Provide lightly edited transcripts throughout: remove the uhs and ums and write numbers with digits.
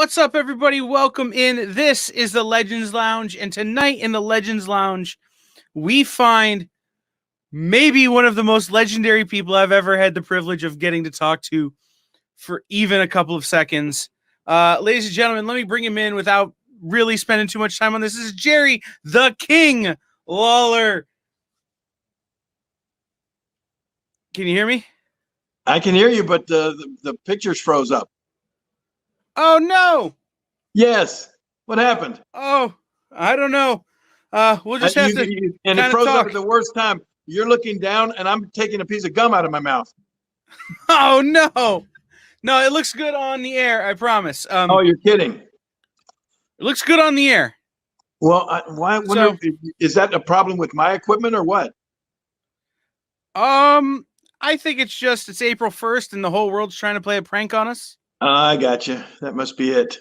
What's up, everybody? Welcome in. This is the Legends Lounge, and tonight in the Legends Lounge, we find maybe one of the most legendary people I've ever had the privilege of getting to talk to for even a couple of seconds. Ladies and gentlemen, let me bring him in without really spending too much time on this. This is Jerry the King Lawler. Can you hear me? I can hear you, but the pictures froze up. Oh, no. Yes. What happened? Oh, I don't know. We'll just have to and it froze talk. up at the worst time. You're looking down, and I'm taking a piece of gum out of my mouth. Oh, no. No, it looks good on the air, I promise. Oh, you're kidding. It looks good on the air. Well, is that a problem with my equipment or what? I think it's April 1st and the whole world's trying to play a prank on us. I got you. That must be it.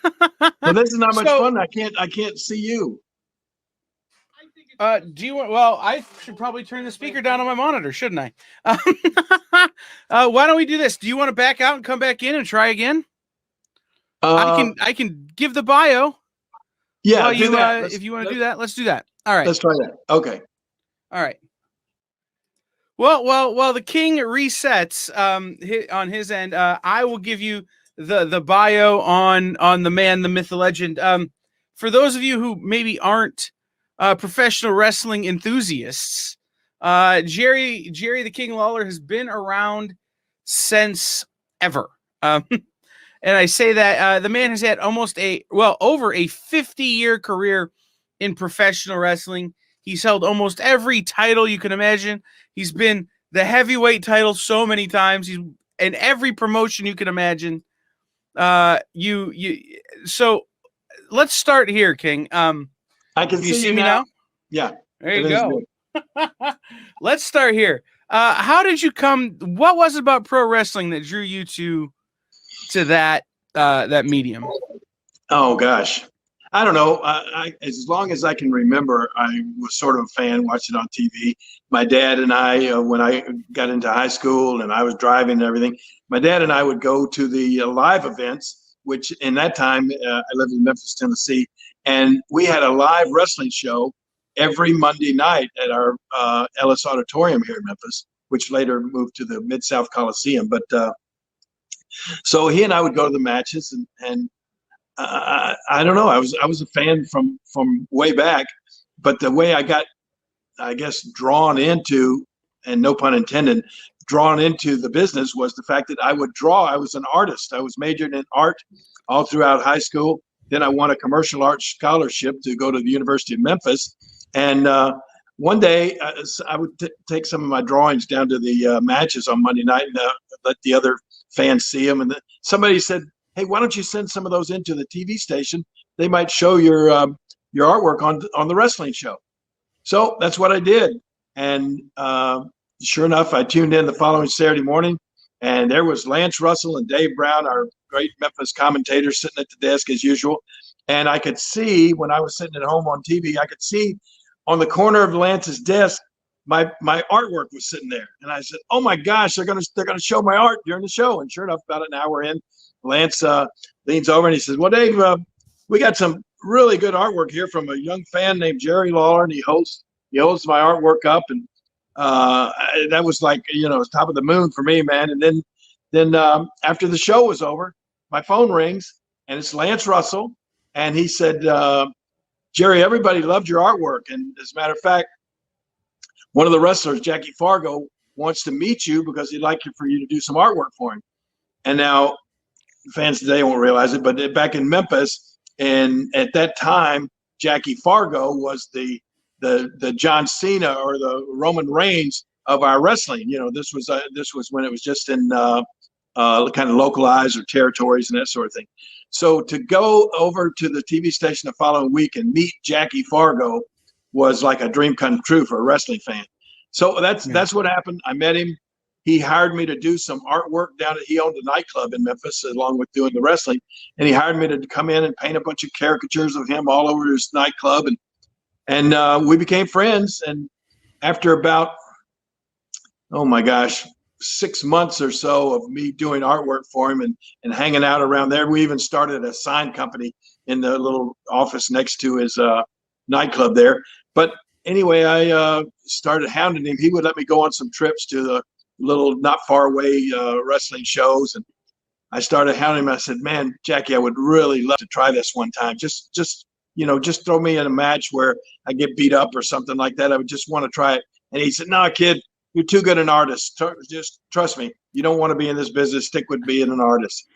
Well, this is not much fun. I can't see you. Do you want? Well, I should probably turn the speaker down on my monitor, shouldn't I? Why don't we do this? Do you want to back out and come back in and try again? I can give the bio. Yeah, do that. If you want to do that, let's do that. All right. Let's try that. Okay. All right. Well, while the king resets on his end, I will give you the bio on the man, the myth, the legend. For those of you who maybe aren't professional wrestling enthusiasts, Jerry the King Lawler has been around since ever. And I say that the man has had over a 50-year career in professional wrestling. He's held almost every title you can imagine. He's been the heavyweight title so many times. He's in every promotion you can imagine. So let's start here, King. I can see you me now. Yeah, there you go. Let's start here. How did you come? What was it about pro wrestling that drew you to that medium? Oh gosh, I don't know. I as long as I can remember, I was sort of a fan watching it on TV. My dad and I, when I got into high school and I was driving and everything, my dad and I would go to the live events, which in that time, I lived in Memphis, Tennessee, and we had a live wrestling show every Monday night at our Ellis Auditorium here in Memphis, which later moved to the Mid-South Coliseum. But so he and I would go to the matches, and I don't know. I was a fan from way back, but the way I got, I guess, drawn into, and no pun intended, drawn into the business was the fact that I would draw. I was an artist. I was majored in art all throughout high school. Then I won a commercial arts scholarship to go to the University of Memphis. And one day I would take some of my drawings down to the matches on Monday night and let the other fans see them. And somebody said, "Hey, why don't you send some of those into the TV station? They might show your artwork on the wrestling show." So that's what I did. And sure enough, I tuned in the following Saturday morning, and there was Lance Russell and Dave Brown, our great Memphis commentators, sitting at the desk as usual. And I could see, when I was sitting at home on TV, I could see on the corner of Lance's desk, my artwork was sitting there. And I said, "Oh my gosh, they're gonna show my art during the show." And sure enough, about an hour in, Lance leans over and he says, "Well, Dave, we got some really good artwork here from a young fan named Jerry Lawler, and he holds my artwork up." And that was like, top of the moon for me, man. And then after the show was over, my phone rings, and it's Lance Russell, and he said, "Jerry, everybody loved your artwork, and as a matter of fact, one of the wrestlers, Jackie Fargo, wants to meet you because he'd like for you to do some artwork for him." And now, fans today won't realize it, but back in Memphis, and at that time, Jackie Fargo was the John Cena or the Roman Reigns of our wrestling. This was when it was just in kind of localized or territories and that sort of thing. So to go over to the TV station the following week and meet Jackie Fargo was like a dream come true for a wrestling fan. So that's what happened. I met him. He hired me to do some artwork he owned a nightclub in Memphis along with doing the wrestling. And he hired me to come in and paint a bunch of caricatures of him all over his nightclub. And we became friends. And after about, oh my gosh, 6 months or so of me doing artwork for him and hanging out around there. We even started a sign company in the little office next to his nightclub there. But anyway, I started hounding him. He would let me go on some trips to the little not far away wrestling shows. And I started hounding him. I said, man, Jackie, I would really love to try this one time. Just throw me in a match where I get beat up or something like that. I would just want to try it. And he said, no, kid, you're too good an artist. Just trust me. You don't want to be in this business. Stick with being an artist.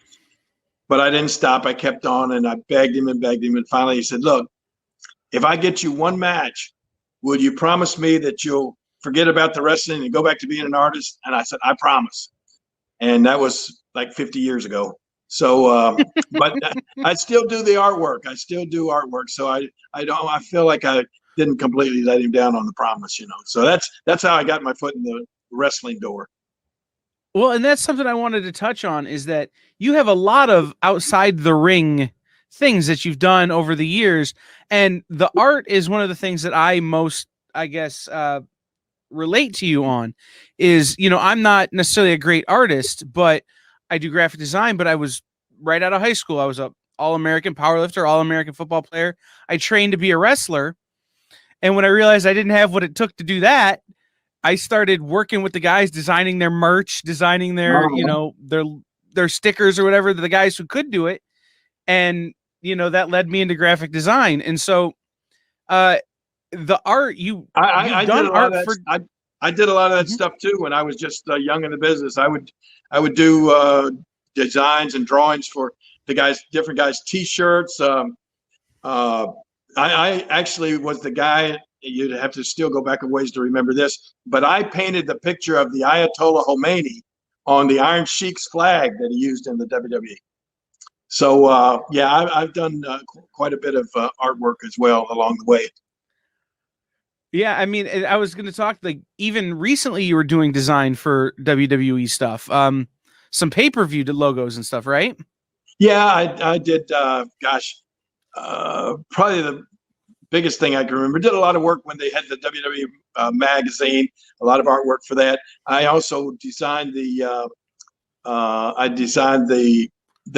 But I didn't stop. I kept on, and I begged him. And finally he said, look, if I get you one match, will you promise me that you'll forget about the wrestling and go back to being an artist? And I said, I promise. And that was like 50 years ago. So, but I still do the artwork. I still do artwork. So I feel like I didn't completely let him down on the promise, So that's how I got my foot in the wrestling door. Well, and that's something I wanted to touch on, is that you have a lot of outside the ring things that you've done over the years. And the art is one of the things that I most, I guess, relate to you on is, I'm not necessarily a great artist, but I do graphic design, but I was right out of high school. I was a All-American powerlifter, All-American football player. I trained to be a wrestler. And when I realized I didn't have what it took to do that, I started working with the guys, designing their merch, designing their, their stickers or whatever, the guys who could do it. And, that led me into graphic design. And so, the art I did a lot of that. I did a lot of that stuff too when I was just young in the business. I would do designs and drawings for the guys, different guys' T-shirts. I actually was the guy. You'd have to still go back a ways to remember this, but I painted the picture of the Ayatollah Khomeini on the Iron Sheik's flag that he used in the WWE. So I've done quite a bit of artwork as well along the way. Yeah, I mean, I was going to talk, like, even recently you were doing design for WWE stuff, some pay-per-view logos and stuff, right? Yeah, I did. Probably the biggest thing I can remember. Did a lot of work when they had the WWE magazine. A lot of artwork for that. I also designed They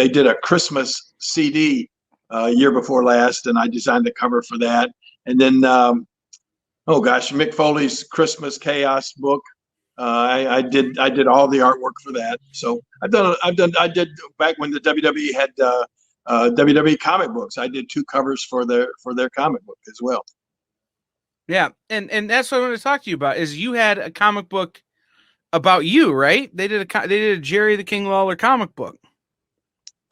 did a Christmas CD year before last, and I designed the cover for that. And then, Mick Foley's Christmas Chaos book. I did all the artwork for that. So I did back when the WWE had WWE comic books. I did 2 covers for their comic book as well. Yeah, and that's what I want to talk to you about. Is you had a comic book about you, right? They did a Jerry the King Lawler comic book.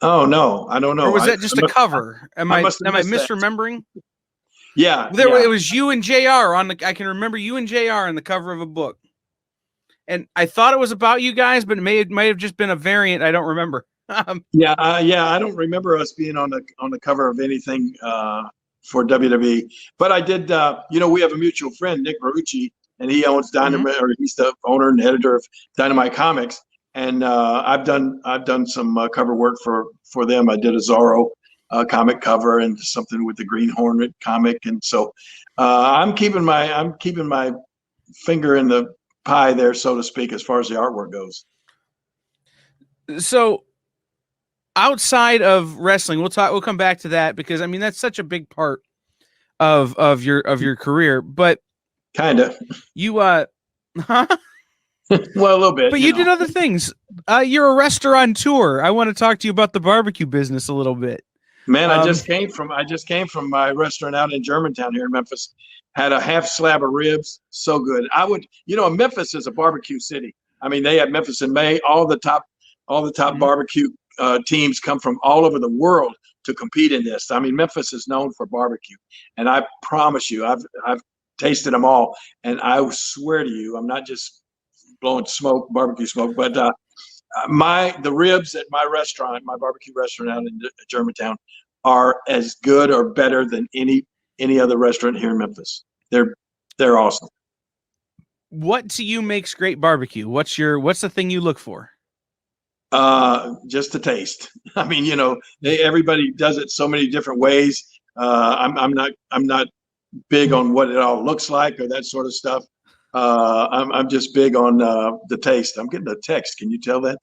Oh no, I don't know. Or was that just a cover? Am I misremembering? Yeah, it was you and JR on the. I can remember you and JR on the cover of a book, and I thought it was about you guys, but it may have just been a variant. I don't remember. I don't remember us being on the cover of anything for WWE. But I did. We have a mutual friend, Nick Marucci, and he owns Dynamite, or he's the owner and editor of Dynamite Comics. And I've done some cover work for them. I did a Zorro comic cover and something with the Green Hornet comic, and so I'm keeping my finger in the pie there, so to speak, as far as the artwork goes. So, outside of wrestling, we'll come back to that, because I mean that's such a big part of your career. But kind of you well, a little bit. But you did other things. You're a restaurateur. I want to talk to you about the barbecue business a little bit. Man, I just came from my restaurant out in Germantown here in Memphis. Had a half slab of ribs, so good. Memphis is a barbecue city. I mean, they have Memphis in May. All the top barbecue teams come from all over the world to compete in this. I mean, Memphis is known for barbecue, and I promise you, I've tasted them all, and I swear to you, I'm not just blowing barbecue smoke, but the ribs at my restaurant, my barbecue restaurant out in Germantown, are as good or better than any other restaurant here in Memphis. They're awesome. What to you makes great barbecue? What's the thing you look for? Just the taste. I mean, everybody does it so many different ways. I'm not big on what it all looks like or that sort of stuff. I'm just big on the taste. I'm getting a text. Can you tell that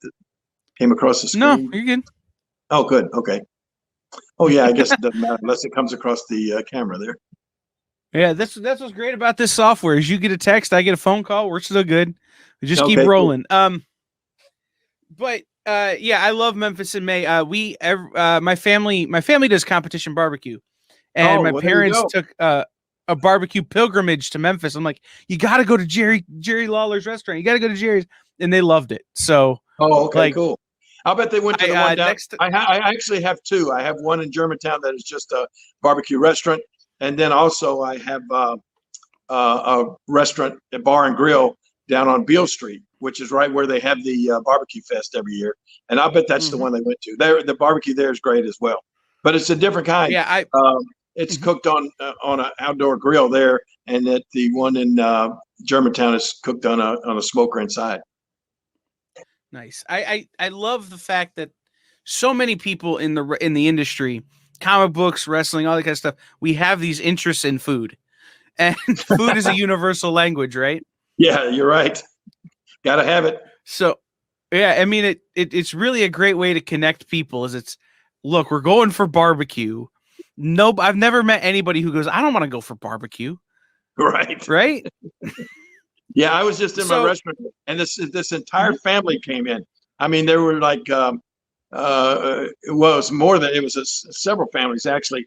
came across the No, screen? you're good. Oh, good. Okay. Oh, yeah. I guess it doesn't matter unless it comes across the camera there. Yeah, that's what's great about this software is you get a text, I get a phone call, we're still good. We just keep Okay, cool. rolling. But yeah, I love Memphis in May. My family does competition barbecue, and Oh, my well, there you parents go. took a barbecue pilgrimage to Memphis. I'm like, you got to go to Jerry Lawler's restaurant. You got to go to Jerry's, and they loved it. So, Oh, okay, like, cool. I'll bet they went to the one down. next, I actually have two. I have one in Germantown that is just a barbecue restaurant, and then also I have a restaurant, a bar and grill down on Beale Street, which is right where they have the barbecue fest every year. And I bet that's the Mhm. one they went to. The barbecue there is great as well, but it's a different kind. yeah, I It's mhm. cooked on an outdoor grill there, and that the one in Germantown is cooked on a smoker inside. Nice. I love the fact that so many people in the industry, comic books, wrestling, all that kind of stuff, we have these interests in food. And food is a universal language, right? Yeah, you're right. Got to have it. So, yeah, I mean it's really a great way to connect people. Is it's look, we're going for barbecue. No, I've never met anybody who goes, I don't want to go for barbecue, Right. right? Yeah, I was just in my So, restaurant, and this entire mhm, family came in. I mean, there were like it was more than it was several families actually.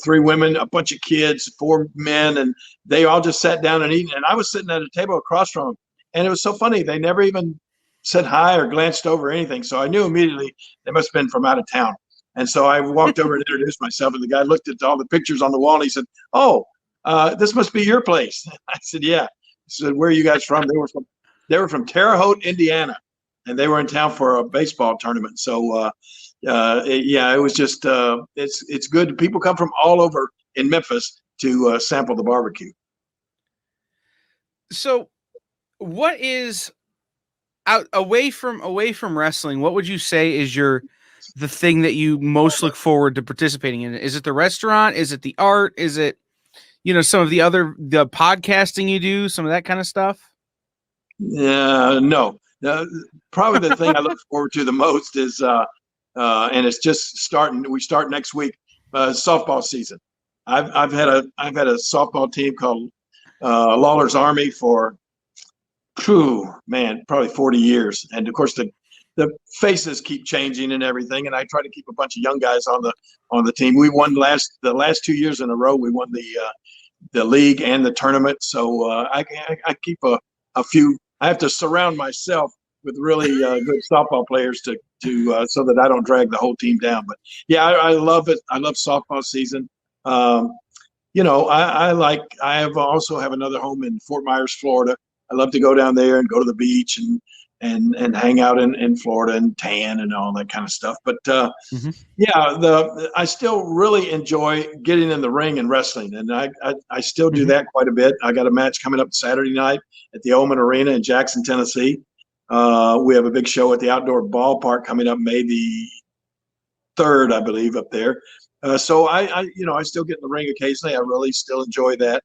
Three women, a bunch of kids, four men, and they all just sat down and eating. And I was sitting at a table across from them, and it was so funny. They never even said hi or glanced over anything. So I knew immediately they must have been from out of town. And so I walked over and introduced myself, and the guy looked at all the pictures on the wall, and he said, "Oh, this must be your place." I said, "Yeah." He said, "Where are you guys from?" They were from Terre Haute, Indiana, and they were in town for a baseball tournament. So yeah, it was just it's good. People come from all over in Memphis to sample the barbecue. so what is out away from wrestling? What would you say is the thing that you most look forward to participating in? Is it the restaurant? Is it the art? Is it some of the podcasting you do, some of that kind of stuff? No, probably the thing I look forward to the most is and it's just starting. We start next week, softball season. I've had a softball team called Lawler's Army for, phew, man, probably 40 years. And of course, the faces keep changing and everything. And I try to keep a bunch of young guys on the team. We won the last 2 years in a row. We won the league and the tournament. So I keep a few. I have to surround myself with really good softball players to so that I don't drag the whole team down. But yeah, I love it. I love softball season. Um, I have also have another home in Fort Myers, Florida. I love to go down there and go to the beach and hang out in Florida and tan and all that kind of stuff. But Mhm. yeah, I still really enjoy getting in the ring and wrestling, and I still do Mhm. that quite a bit. I got a match coming up Saturday night at the Omen Arena in Jackson, Tennessee. We have a big show at the outdoor ballpark coming up May the 3rd, I believe, up there. So I still get in the ring occasionally. I really still enjoy that.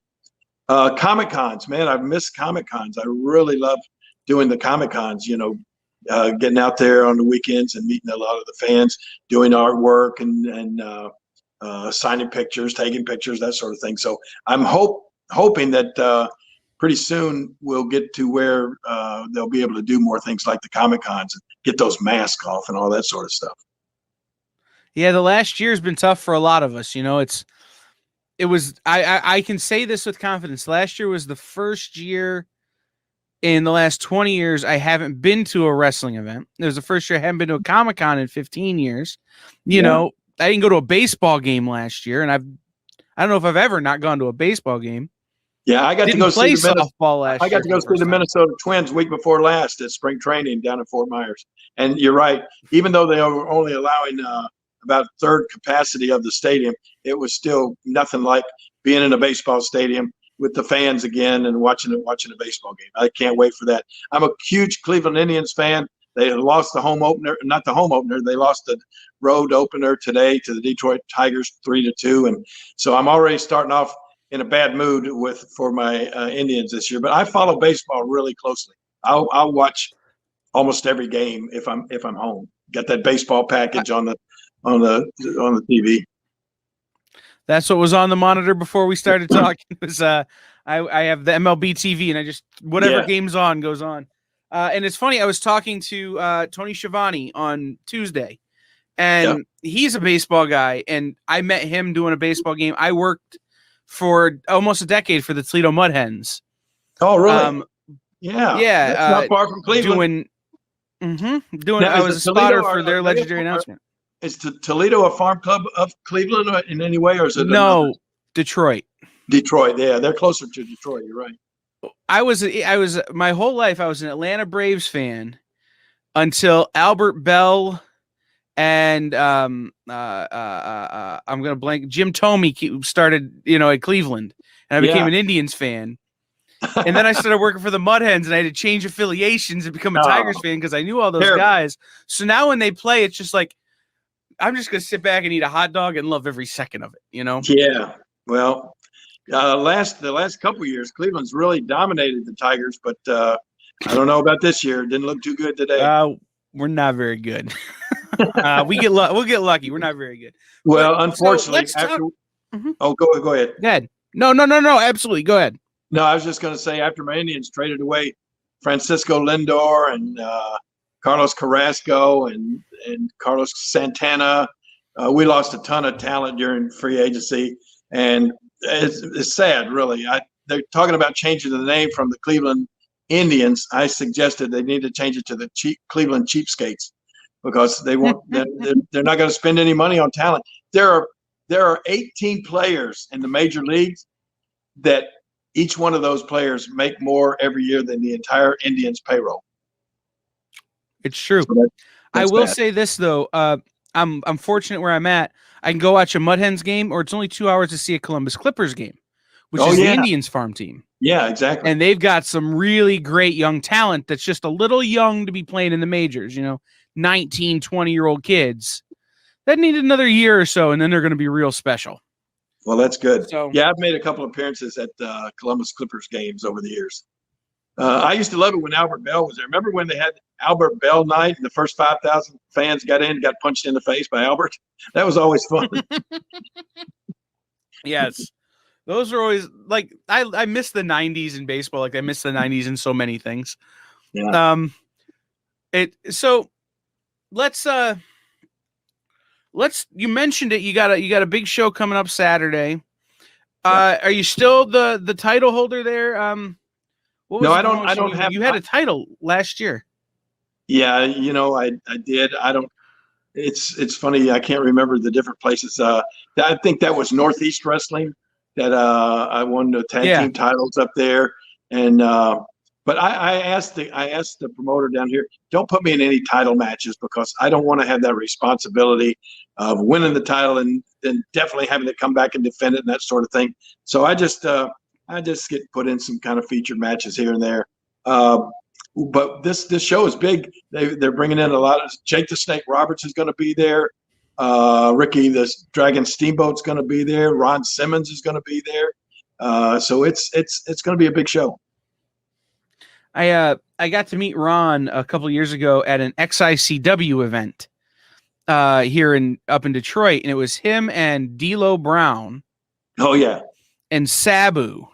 Comic cons, man, I've missed Comic cons. I really love doing the Comic cons. Getting out there on the weekends and meeting a lot of the fans, doing artwork and signing pictures, taking pictures, that sort of thing. So I'm hoping that pretty soon we'll get to where they'll be able to do more things like the Comic cons and get those masks off and all that sort of stuff. Yeah, the last year's been tough for a lot of us. It was I can say this with confidence. Last year was the first year in the last 20 years I haven't been to a wrestling event. It was the first year I haven't been to a Comic-Con in 15 years. Yeah. I didn't go to a baseball game last year, and I don't know if I've ever not gone to a baseball game. Yeah, I got to Didn't go see play the Minnesota. softball I last got year to for go the see first the time. Minnesota Twins week before last at spring training down in Fort Myers. And you're right. Even though they were only allowing about third capacity of the stadium, it was still nothing like being in a baseball stadium with the fans again and watching a baseball game. I can't wait for that. I'm a huge Cleveland Indians fan. They lost the home opener, not the home opener. They lost the road opener today to the Detroit Tigers 3-2, and so I'm already starting off in a bad mood for my Indians this year. But I follow baseball really closely. I'll watch almost every game if I'm home. Got that baseball package on the TV. That's what was on the monitor before we started talking. It was I have the MLB TV, and I just whatever game's on goes on. And it's funny. I was talking to Tony Schiavone on Tuesday, and he's a baseball guy, and I met him doing a baseball game. I worked for almost a decade for the Toledo Mud Hens. Oh, really? Yeah. That's not far from Cleveland. Now, I was a spotter for their legendary announcement. Is Toledo a farm club of Cleveland in any way, or is it no? Detroit. Detroit, yeah, they're closer to Detroit. You're right. I was my whole life I was an Atlanta Braves fan until Albert Bell and I'm gonna blank. Jim Thome started at Cleveland, and I became an Indians fan. And then I started working for the Mud Hens, and I had to change affiliations and become a Tigers fan because I knew all those guys. So now when they play, it's just like I'm just gonna sit back and eat a hot dog and love every second of it. Yeah. Well, the last couple of years, Cleveland's really dominated the Tigers, but I don't know about this year. It didn't look too good today. We're not very good. We'll get lucky. We're not very good. Well, unfortunately, go ahead. Go ahead. No. Absolutely, go ahead. No, I was just going to say after my Indians traded away Francisco Lindor and Carlos Carrasco and Carlos Santana, we lost a ton of talent during free agency, and it's sad, really. They're talking about changing the name from the Cleveland Indians. I suggested they need to change it to the Cleveland Cheapskates because they won't. They're not going to spend any money on talent. There are 18 players in the major leagues that each one of those players make more every year than the entire Indians payroll. It's true. So I will say this though. I'm fortunate where I'm at. I can go watch a Mud Hens game, or it's only 2 hours to see a Columbus Clippers game, which is the Indians farm team. Yeah, exactly. And they've got some really great young talent that's just a little young to be playing in the majors, 19, 20-year-old kids that need another year or so, and then they're going to be real special. Well, that's good. So, yeah, I've made a couple of appearances at Columbus Clippers games over the years. I used to love it when Albert Bell was there. Remember when they had Albert Bell night and the first 5,000 fans got punched in the face by Albert? That was always fun. Yes. Those are always like I miss the 90s in baseball. Like I miss the 90s in so many things. Yeah. So let's you mentioned it. You got a big show coming up Saturday. Are you still the title holder there? No, I don't have. You had a title last year. Yeah, I did. I don't. It's funny. I can't remember the different places. I think that was Northeast Wrestling that I won the tag team titles up there, and but I asked the promoter down here, don't put me in any title matches because I don't want to have that responsibility of winning the title and then definitely having to come back and defend it and that sort of thing. So I just get put in some kind of featured matches here and there. But this show is big. They're bringing in a lot of Jake the Snake Roberts is going to be there. Ricky the Dragon Steamboat's going to be there. Ron Simmons is going to be there. So it's going to be a big show. I got to meet Ron a couple years ago at an XICW event here up in Detroit, and it was him and D'Lo Brown. Oh yeah, and Sabu.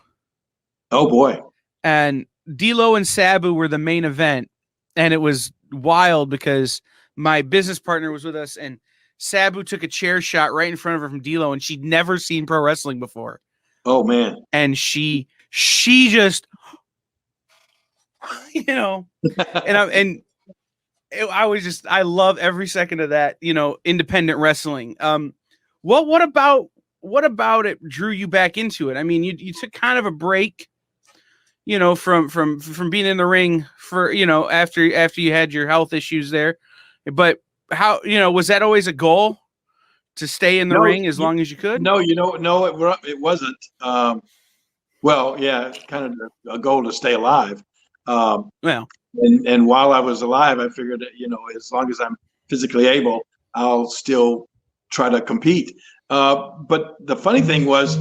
Oh boy, and D'Lo and Sabu were the main event, and it was wild because my business partner was with us, and Sabu took a chair shot right in front of her from D'Lo, and she'd never seen pro wrestling before. Oh man, and she just. I love every second of that, independent wrestling. What about it drew you back into it? I mean, you took kind of a break, from being in the ring for, after you had your health issues there, but how, was that always a goal to stay in the ring as long as you could? No, it wasn't. Well, yeah, it's kind of a goal to stay alive. And while I was alive, I figured that, as long as I'm physically able, I'll still try to compete. But the funny thing was,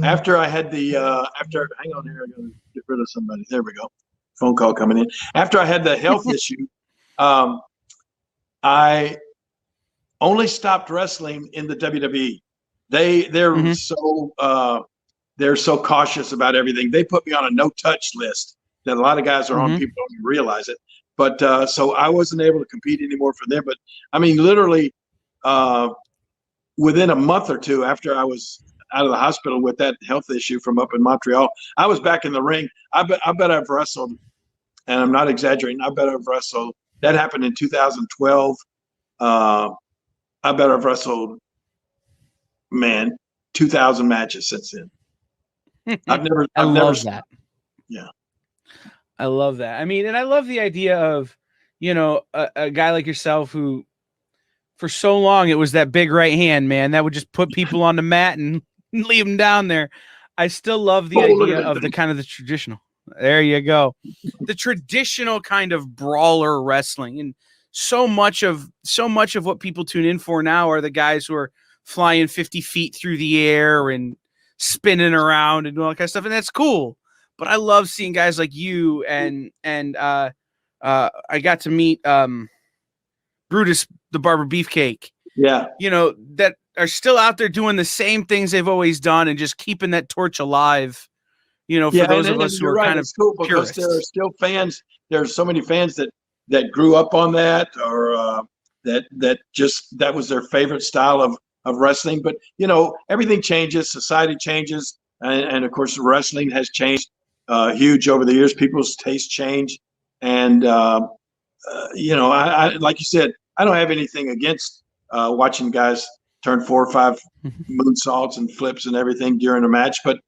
after I had the hang on here, I gotta get rid of somebody. There we go. Phone call coming in. After I had the health issue, I only stopped wrestling in the WWE. They're so cautious about everything. They put me on a no touch list that a lot of guys are on. People don't even realize it. But so I wasn't able to compete anymore for them. But I mean, literally, within a month or two after I was out of the hospital with that health issue from up in Montreal, I was back in the ring. I bet I've wrestled, and I'm not exaggerating. I bet I've wrestled. That happened in 2012. I bet I've wrestled, 2,000 matches since then. I love that. Yeah. I love that. I mean, and I love the idea of, a guy like yourself who, for so long, it was that big right hand, man, that would just put people on the mat and leave them down there. I still love the idea of the kind of the traditional. There you go. The traditional kind of brawler wrestling. And so much of what people tune in for now are the guys who are flying 50 feet through the air and spinning around and all that kind of stuff. And that's cool. But I love seeing guys like you and I got to meet Brutus the Barber Beefcake. Yeah. That are still out there doing the same things they've always done and just keeping that torch alive. For those of us who are kind of cool because there are still fans. There's so many fans that grew up on that, or that was their favorite style of wrestling. But everything changes, society changes, and of course wrestling has changed huge over the years. People's tastes change, and I like you said, I don't have anything against watching guys turn 4 or 5 moonsaults and flips and everything during a match, but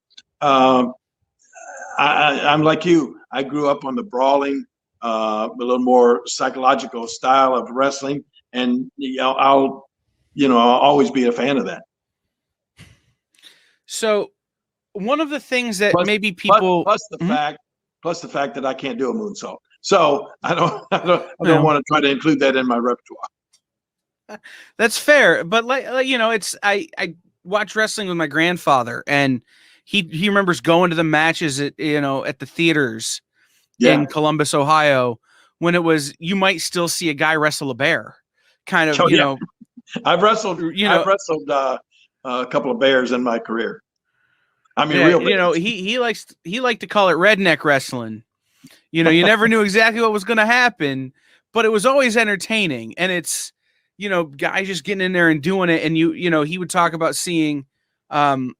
I'm like you. I grew up on the brawling, a little more psychological style of wrestling, and I'll always be a fan of that. So, one of the things that maybe people plus the fact that I can't do a moonsault, so I don't want to try to include that in my repertoire. That's fair, but it's I watch wrestling with my grandfather, and he remembers going to the matches at the theaters in Columbus, Ohio, when it was you might still see a guy wrestle a bear, kind of. I've wrestled. I've wrestled a couple of bears in my career. I mean, real bears. He liked to call it redneck wrestling. You never knew exactly what was going to happen, but it was always entertaining, and it's. Guys just getting in there and doing it. And he would talk about seeing, someone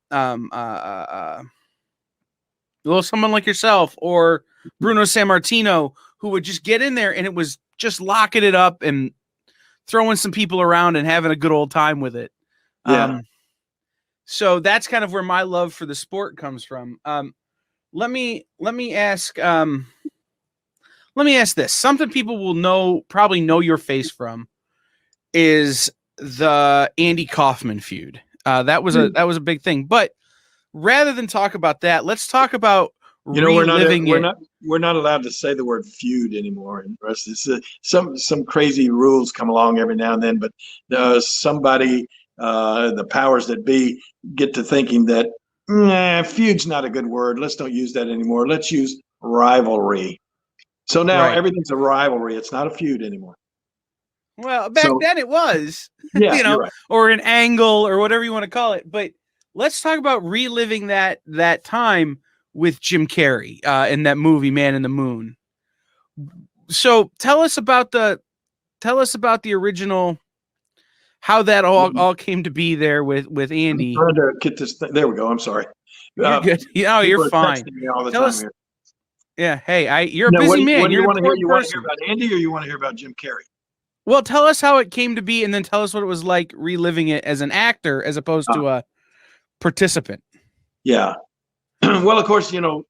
like yourself or Bruno Sammartino, who would just get in there and it was just locking it up and throwing some people around and having a good old time with it. Yeah. So that's kind of where my love for the sport comes from. Let me ask this. Something people will probably know your face from is the Andy Kaufman feud. That was a big thing. But rather than talk about that, let's talk about reliving it. We're not allowed to say the word feud anymore. And some crazy rules come along every now and then. But somebody, the powers that be, get to thinking that feud's not a good word. Let's don't use that anymore. Let's use rivalry. So now everything's a rivalry. It's not a feud anymore. Well, back then it was, right. Or an angle or whatever you want to call it. But let's talk about reliving that time with Jim Carrey in that movie, Man in the Moon. So tell us about the original, how that all came to be there with Andy. I'm trying to get this there we go. I'm sorry. You're good. You're fine. Me all the tell time us. Here. Yeah. Hey, you're a busy man. What do you want to hear? You want to hear about Andy, or you want to hear about Jim Carrey? Well, tell us how it came to be, and then tell us what it was like reliving it as an actor as opposed to a participant. Yeah. Well, of course, all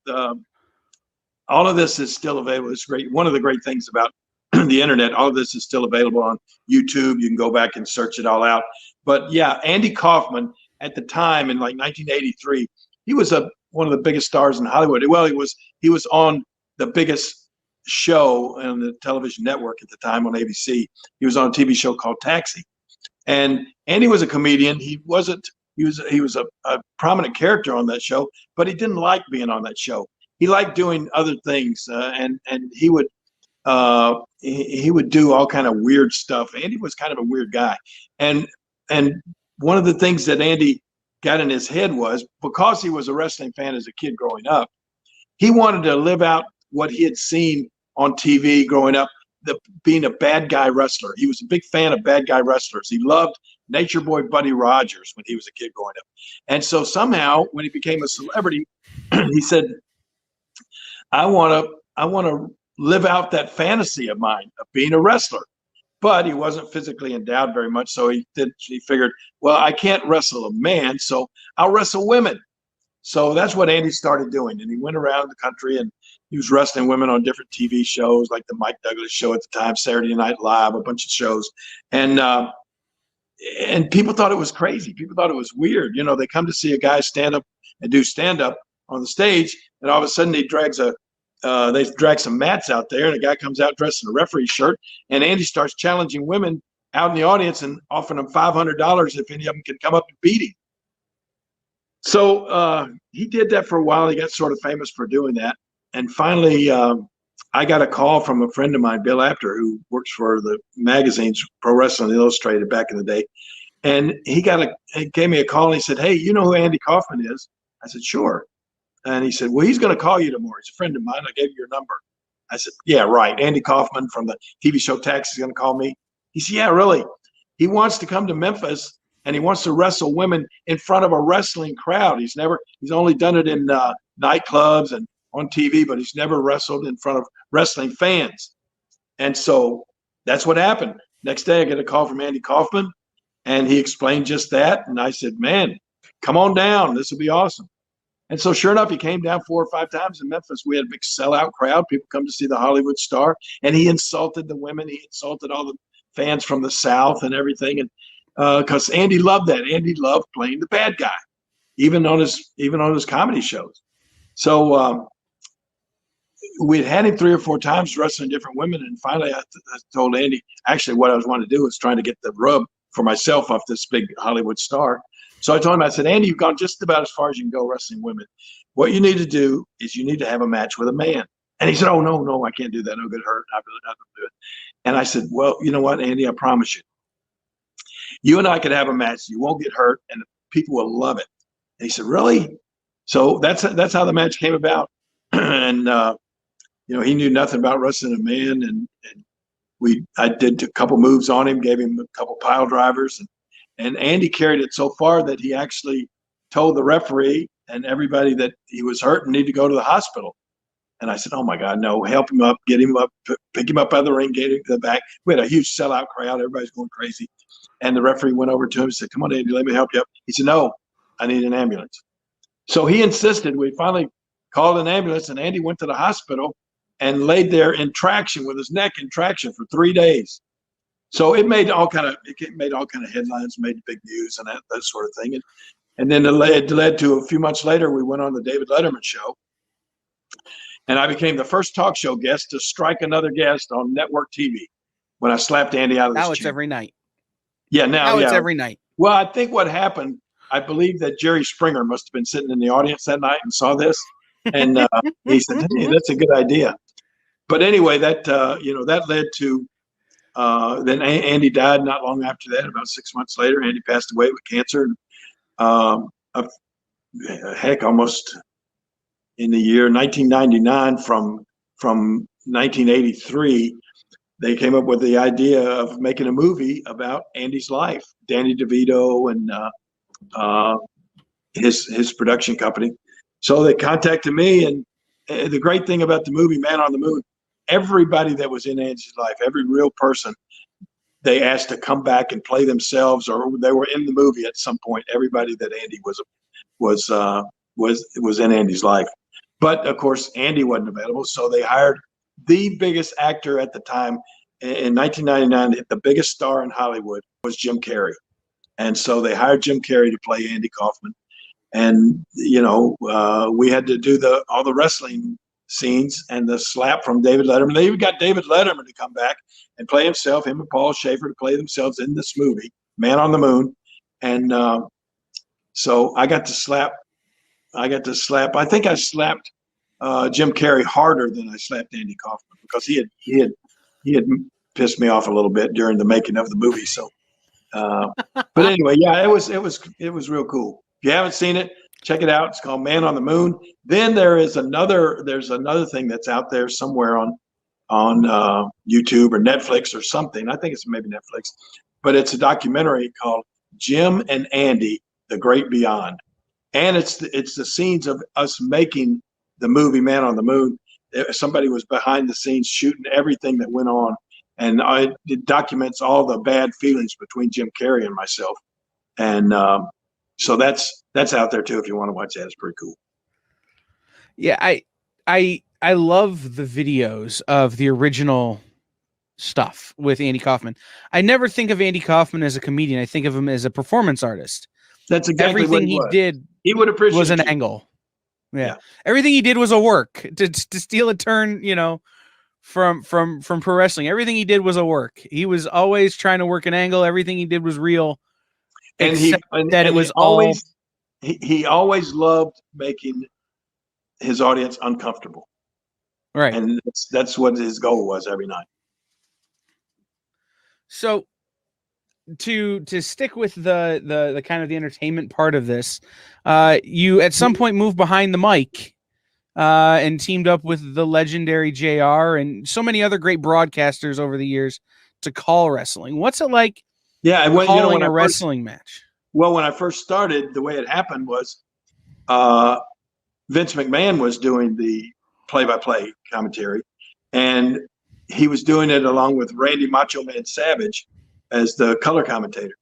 of this is still available. It's great. One of the great things about the internet, all of this is still available on YouTube. You can go back and search it all out. But yeah, Andy Kaufman at the time in like 1983, he was one of the biggest stars in Hollywood. Well, he was on the biggest show on the television network at the time on ABC. He was on a TV show called Taxi. And Andy was a comedian. He wasn't he was a prominent character on that show, but he didn't like being on that show. He liked doing other things, and he would do all kind of weird stuff. Andy was kind of a weird guy, and and one of the things that Andy got in his head was, because he was a wrestling fan as a kid growing up, he wanted to live out what he had seen on TV growing up, being a bad guy wrestler. He was a big fan of bad guy wrestlers. He loved Nature Boy Buddy Rogers when he was a kid growing up. And so somehow when he became a celebrity, he said, I want to live out that fantasy of mine of being a wrestler. But he wasn't physically endowed very much. So he figured, well, I can't wrestle a man, so I'll wrestle women. So that's what Andy started doing. And he went around the country and he was wrestling women on different TV shows, like the Mike Douglas show at the time, Saturday Night Live, a bunch of shows. And people thought it was crazy. People thought it was weird. You know, they come to see a guy stand up and do stand up on the stage, and all of a sudden they drag some mats out there, and a guy comes out dressed in a referee shirt, and Andy starts challenging women out in the audience and offering them $500 if any of them can come up and beat him. So he did that for a while. He got sort of famous for doing that. And finally, I got a call from a friend of mine, Bill Apter, who works for the magazines Pro Wrestling Illustrated back in the day. And he gave me a call, and he said, hey, you know who Andy Kaufman is? I said, sure. And he said, well, he's going to call you tomorrow. He's a friend of mine. I gave you your number. I said, yeah, right. Andy Kaufman from the TV show Taxi is going to call me. He said, yeah, really. He wants to come to Memphis, and he wants to wrestle women in front of a wrestling crowd. He's only done it in nightclubs and on TV, but he's never wrestled in front of wrestling fans. And so that's what happened. Next day, I get a call from Andy Kaufman, and he explained just that. And I said, man, come on down. This will be awesome. And so sure enough, he came down 4 or 5 times in Memphis. We had a big sellout crowd. People come to see the Hollywood star. And he insulted the women. He insulted all the fans from the South and everything. And because Andy loved that. Andy loved playing the bad guy, even on his comedy shows. So we'd had him 3 or 4 times wrestling different women. And finally, I told Andy, actually, what I was wanting to do was trying to get the rub for myself off this big Hollywood star. So I told him, I said, Andy, you've gone just about as far as you can go wrestling women. What you need to do is you need to have a match with a man. And he said, oh, no, I can't do that. I'll get hurt. I don't do it. And I said, well, you know what, Andy, I promise you. You and I could have a match. You won't get hurt, and people will love it. And he said, really? So that's how the match came about. And, he knew nothing about wrestling a man. And I did a couple moves on him, gave him a couple pile drivers. And Andy carried it so far that he actually told the referee and everybody that he was hurt and needed to go to the hospital. And I said, oh, my God, no, help him up, get him up, pick him up out of the ring, get him to the back. We had a huge sellout crowd. Everybody's going crazy. And the referee went over to him and said, come on, Andy, let me help you up. He said, no, I need an ambulance. So he insisted. We finally called an ambulance, and Andy went to the hospital and laid there in traction with his neck in traction for 3 days. So it made all kind of headlines, made big news and that sort of thing. And then it led to a few months later, we went on the David Letterman show. And I became the first talk show guest to strike another guest on network TV when I slapped Andy out of his chair. Now it's every night. Yeah, now it's every night. Well, I think what happened, I believe that Jerry Springer must have been sitting in the audience that night and saw this. And he said, hey, that's a good idea. But anyway, that led to then Andy died not long after that. About 6 months later, Andy passed away with cancer. Almost in the year 1999 from 1983, they came up with the idea of making a movie about Andy's life. Danny DeVito and his production company. So they contacted me, and the great thing about the movie Man on the Moon, everybody that was in Andy's life, every real person, they asked to come back and play themselves, or they were in the movie at some point. Everybody that Andy was in Andy's life. But of course, Andy wasn't available, so they hired the biggest actor at the time. In 1999, the biggest star in Hollywood was Jim Carrey. And so they hired Jim Carrey to play Andy Kaufman. And, we had to do all the wrestling scenes and the slap from David Letterman. They even got David Letterman to come back and play himself, him and Paul Schaefer to play themselves in this movie, Man on the Moon. And So I got to slap. I think I slapped Jim Carrey harder than I slapped Andy Kaufman because he had pissed me off a little bit during the making of the movie. So, but anyway, yeah, it was real cool. If you haven't seen it, check it out. It's called Man on the Moon. Then there's another thing that's out there somewhere on YouTube or Netflix or something. I think it's maybe Netflix, but it's a documentary called Jim and Andy: The Great Beyond, and it's the scenes of us making the movie Man on the Moon. Somebody was behind the scenes shooting everything that went on, and it documents all the bad feelings between Jim Carrey and myself, and so that's out there too if you want to watch that. It's pretty cool. Yeah, I love the videos of the original stuff with Andy Kaufman. I never think of Andy Kaufman as a comedian. I think of him as a performance artist. That's exactly everything what he did. He would appreciate was an you. angle. Yeah. Everything he did was a work to steal a turn, from pro wrestling. Everything he did was a work. He was always trying to work an angle. Everything he did was real. And it was always he always loved making his audience uncomfortable. Right. And that's what his goal was every night. So to stick with the kind of the entertainment part of this, you at some point moved behind the mic and teamed up with the legendary JR and so many other great broadcasters over the years to call wrestling. What's it like calling a wrestling match? Well, when I first started, the way it happened was Vince McMahon was doing the play-by-play commentary, and he was doing it along with Randy Macho Man Savage as the color commentator.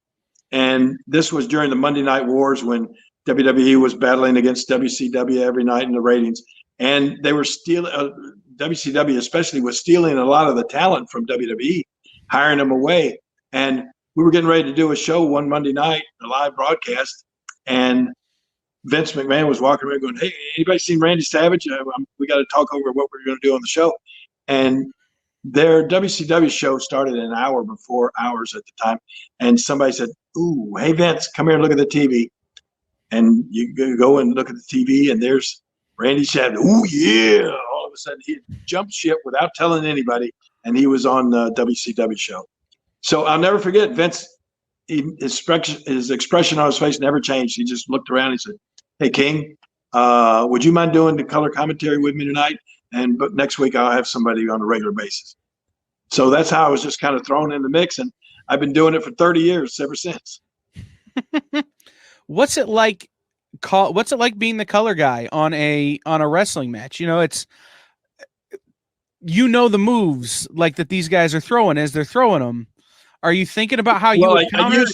And this was during the Monday Night Wars when WWE was battling against WCW every night in the ratings. And they were stealing, WCW especially was stealing a lot of the talent from WWE, hiring them away. And we were getting ready to do a show one Monday night, a live broadcast. And Vince McMahon was walking around going, "Hey, anybody seen Randy Savage? We got to talk over what we're going to do on the show." And their WCW show started an hour before ours at the time. And somebody said, "Ooh, hey, Vince, come here and look at the TV." And you go and look at the TV, and there's Randy Savage. "Ooh, yeah." All of a sudden, he jumped ship without telling anybody, and he was on the WCW show. So I'll never forget Vince. His expression on his face never changed. He just looked around and said, "Hey, King, would you mind doing the color commentary with me tonight? But next week I'll have somebody on a regular basis." So that's how I was just kind of thrown in the mix, and I've been doing it for 30 years ever since. What's it like being the color guy on a wrestling match? It's the moves like that these guys are throwing as they're throwing them. Are you thinking about how you would counter?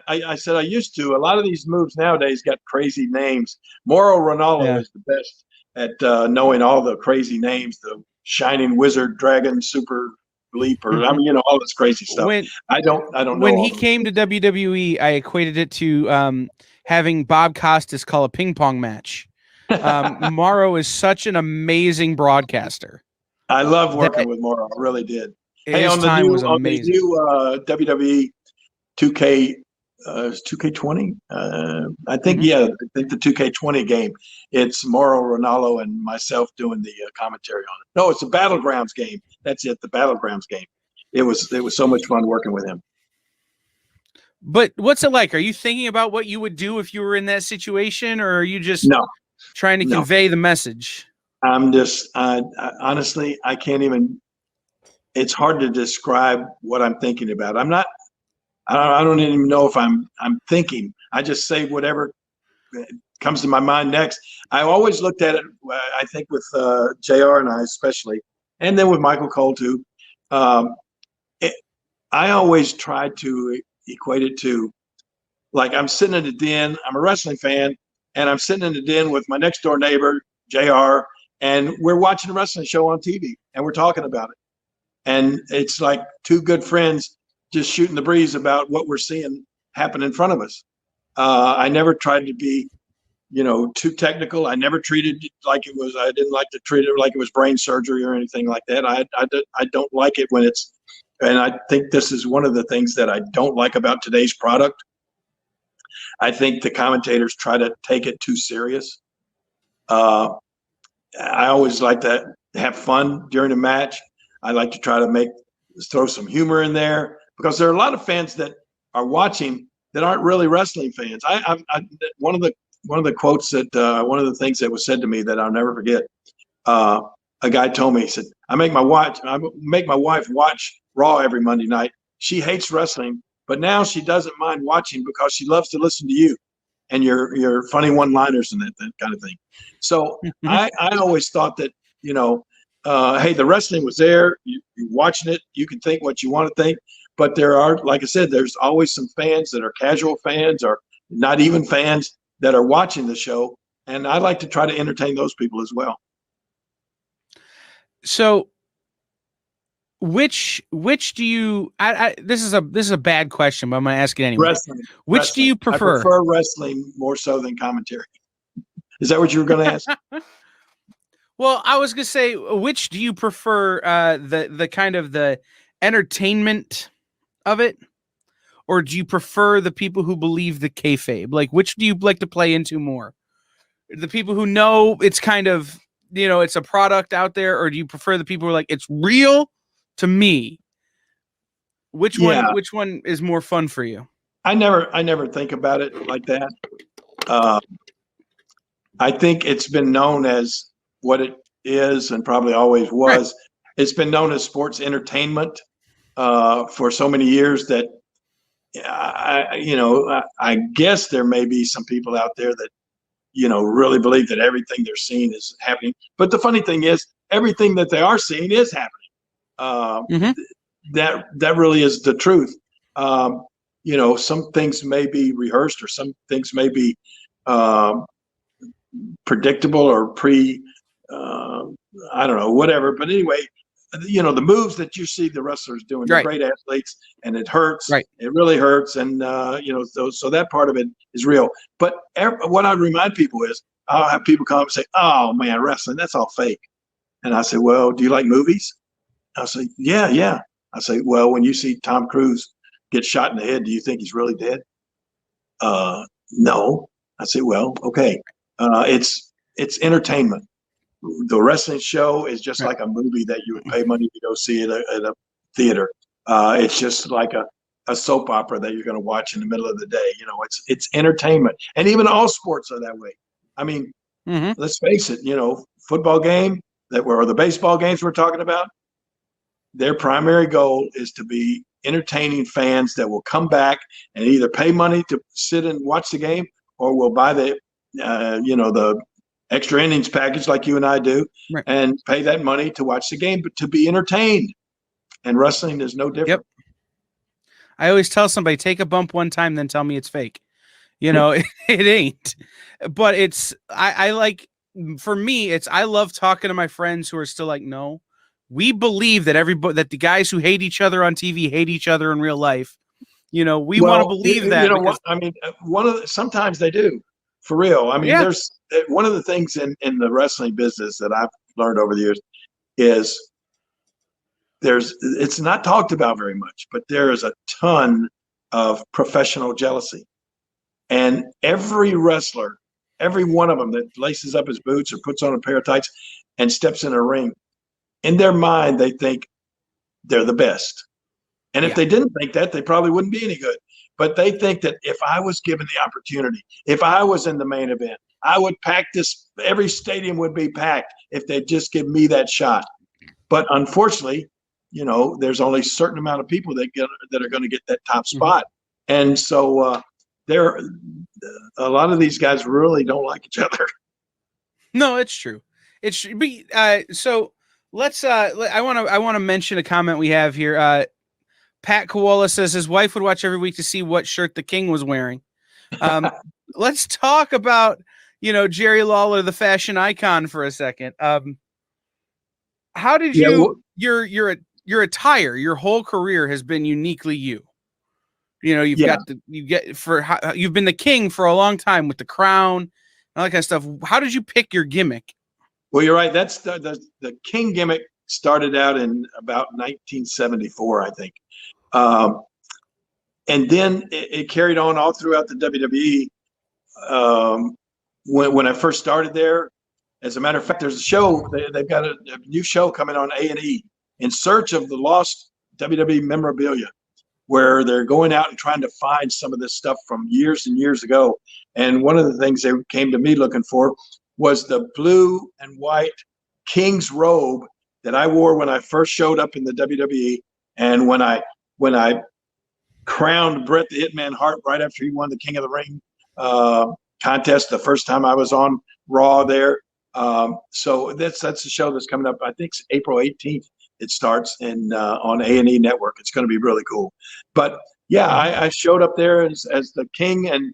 I said I used to. A lot of these moves nowadays got crazy names. Mauro Ranallo is the best at knowing all the crazy names, the Shining Wizard, Dragon, Super Leaper. I mean, all this crazy stuff. I don't know. When he came to WWE, I equated it to having Bob Costas call a ping pong match. Mauro is such an amazing broadcaster. I love working with Mauro. I really did. Hey, his time was amazing. On the new WWE 2K20, I think, I think the 2K20 game, it's Mauro Ranallo and myself doing the commentary on it. No, it's the Battlegrounds game. That's it, the Battlegrounds game. It was so much fun working with him. But what's it like? Are you thinking about what you would do if you were in that situation, or are you just trying to convey the message? I'm just, honestly, I can't even. It's hard to describe what I'm thinking about. I don't even know if I'm thinking. I just say whatever comes to my mind next. I always looked at it, I think with JR and I especially, and then with Michael Cole too. I always try to equate it to, like, I'm sitting in the den, I'm a wrestling fan, and I'm sitting in the den with my next door neighbor, JR, and we're watching a wrestling show on TV, and we're talking about it. And it's like two good friends just shooting the breeze about what we're seeing happen in front of us. I never tried to be, too technical. I never treated it like it was. I didn't like to treat it like it was brain surgery or anything like that. I don't like it when it's, and I think this is one of the things that I don't like about today's product. I think the commentators try to take it too serious. I always like to have fun during a match. I like to try to throw some humor in there, because there are a lot of fans that are watching that aren't really wrestling fans. One of the quotes that one of the things that was said to me that I'll never forget. A guy told me, he said, I make my wife watch Raw every Monday night. She hates wrestling, but now she doesn't mind watching because she loves to listen to you and your funny one-liners and that kind of thing. So I always thought that, hey, the wrestling was there. You're watching it. You can think what you want to think. But there are, like I said, there's always some fans that are casual fans or not even fans that are watching the show. And I like to try to entertain those people as well. So which do you this is a bad question, but I'm going to ask it anyway. Which do you prefer? I prefer wrestling more so than commentary. Is that what you were going to ask? Well, I was going to say, which do you prefer, the kind of the entertainment of it, or do you prefer the people who believe the kayfabe? Like, which do you like to play into more? The people who know it's kind of, it's a product out there, or do you prefer the people who are like, it's real to me? Which one is more fun for you? I never think about it like that. I think it's been known as what it is and probably always was. Right. It's been known as sports entertainment for so many years that I guess there may be some people out there that really believe that everything they're seeing is happening. But the funny thing is, everything that they are seeing is happening. That really is the truth. Some things may be rehearsed, or some things may be predictable or I don't know, whatever. But anyway, the moves that you see the wrestlers doing, they're great athletes, and it hurts. Right. It really hurts. And, so that part of it is real. But what I remind people is, I'll have people come and say, oh man, wrestling, that's all fake. And I say, well, do you like movies? I'll say, yeah. I say, well, when you see Tom Cruise get shot in the head, do you think he's really dead? No. I say, well, okay. It's entertainment. The wrestling show is just like a movie that you would pay money to go see at a theater. It's just like a soap opera that you're going to watch in the middle of the day. It's entertainment. And even all sports are that way. I mean, let's face it, football game or the baseball games we're talking about, their primary goal is to be entertaining fans that will come back and either pay money to sit and watch the game, or will buy the extra innings package like you and I do, and pay that money to watch the game, but to be entertained. And wrestling is no different. Yep. I always tell somebody, take a bump one time, then tell me it's fake. It ain't. But for me, I love talking to my friends who are still like, no, we believe that that the guys who hate each other on TV hate each other in real life. We want to believe that. Sometimes they do. For real. I mean, there's one of the things in the wrestling business that I've learned over the years is it's not talked about very much, but there is a ton of professional jealousy. And every wrestler, every one of them that laces up his boots or puts on a pair of tights and steps in a ring, in their mind, they think they're the best. And if they didn't think that, they probably wouldn't be any good. But they think that if I was given the opportunity, if I was in the main event, I would pack this. Every stadium would be packed if they'd just give me that shot. But unfortunately, there's only a certain amount of people that are going to get that top spot. And so a lot of these guys really don't like each other. No, it's true. It's so let's I want to mention a comment we have here. Pat Koala says his wife would watch every week to see what shirt the King was wearing. Let's talk about, Jerry Lawler, the fashion icon, for a second. How did your attire, your whole career has been uniquely you. You've been the King for a long time with the crown and all that kind of stuff. How did you pick your gimmick? Well, you're right. That's the King gimmick started out in about 1974, I think. and then it carried on all throughout the WWE. When I first started there, as a matter of fact, there's a show. They've got a new show coming on A&E, In Search of the Lost WWE Memorabilia, where they're going out and trying to find some of this stuff from years and years ago. And one of the things they came to me looking for was the blue and white King's robe that I wore when I first showed up in the WWE, and when I crowned Bret the Hitman Hart right after he won the King of the Ring contest the first time I was on Raw there. So that's the show that's coming up. I think it's April 18th. It starts on A&E Network. It's going to be really cool. But yeah, I showed up there as the King, and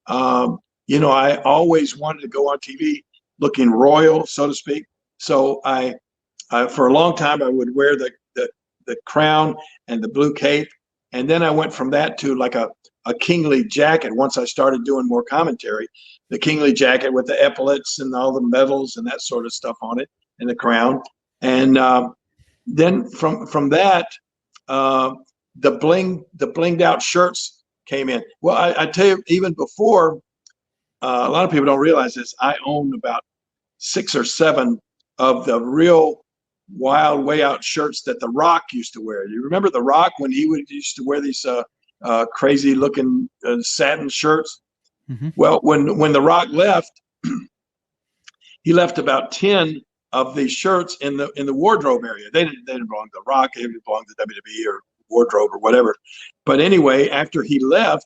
I always wanted to go on TV looking royal, so to speak. So I for a long time I would wear the crown and the blue cape, and then I went from that to like a kingly jacket. Once I started doing more commentary, the kingly jacket with the epaulets and all the medals and that sort of stuff on it, and the crown. And then from that, the blinged out shirts came in. Well, I tell you, even before, a lot of people don't realize this. I own about 6 or 7 of the real wild way out shirts that The Rock used to wear. You remember The Rock when he used to wear these crazy looking satin shirts? Mm-hmm. Well, when The Rock left, he left about 10 of these shirts in the wardrobe area. They didn't belong to The Rock. They belonged to WWE or wardrobe or whatever. But anyway, after he left,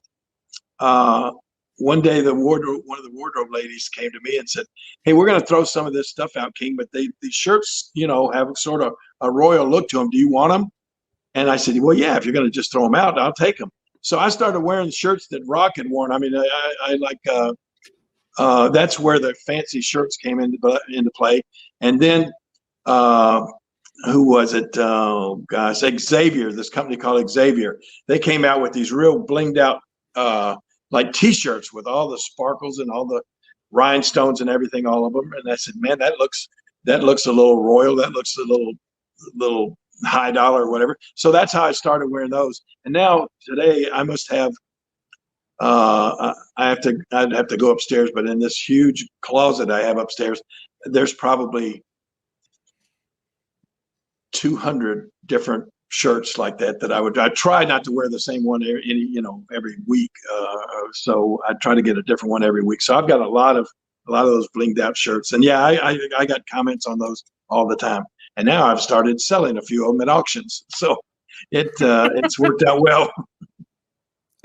one day one of the wardrobe ladies came to me and said, "Hey, we're going to throw some of this stuff out, King, but these shirts, have sort of a royal look to them. Do you want them?" And I said, "Well, yeah, if you're going to just throw them out, I'll take them." So I started wearing shirts that Rock had worn. I mean, I like that's where the fancy shirts came into play. And then who was it? Oh gosh, Xavier. This company called Xavier. They came out with these real blinged out like T-shirts with all the sparkles and all the rhinestones and everything, all of them. And I said, "Man, that looks a little royal. That looks a little high dollar or whatever." So that's how I started wearing those. And now today I must have. I'd have to go upstairs, but in this huge closet I have upstairs, there's probably 200 different shirts like that I try not to wear the same one every week. So I try to get a different one every week. So I've got a lot of those blinged out shirts, and yeah, I got comments on those all the time. And now I've started selling a few of them at auctions. So it's worked out well.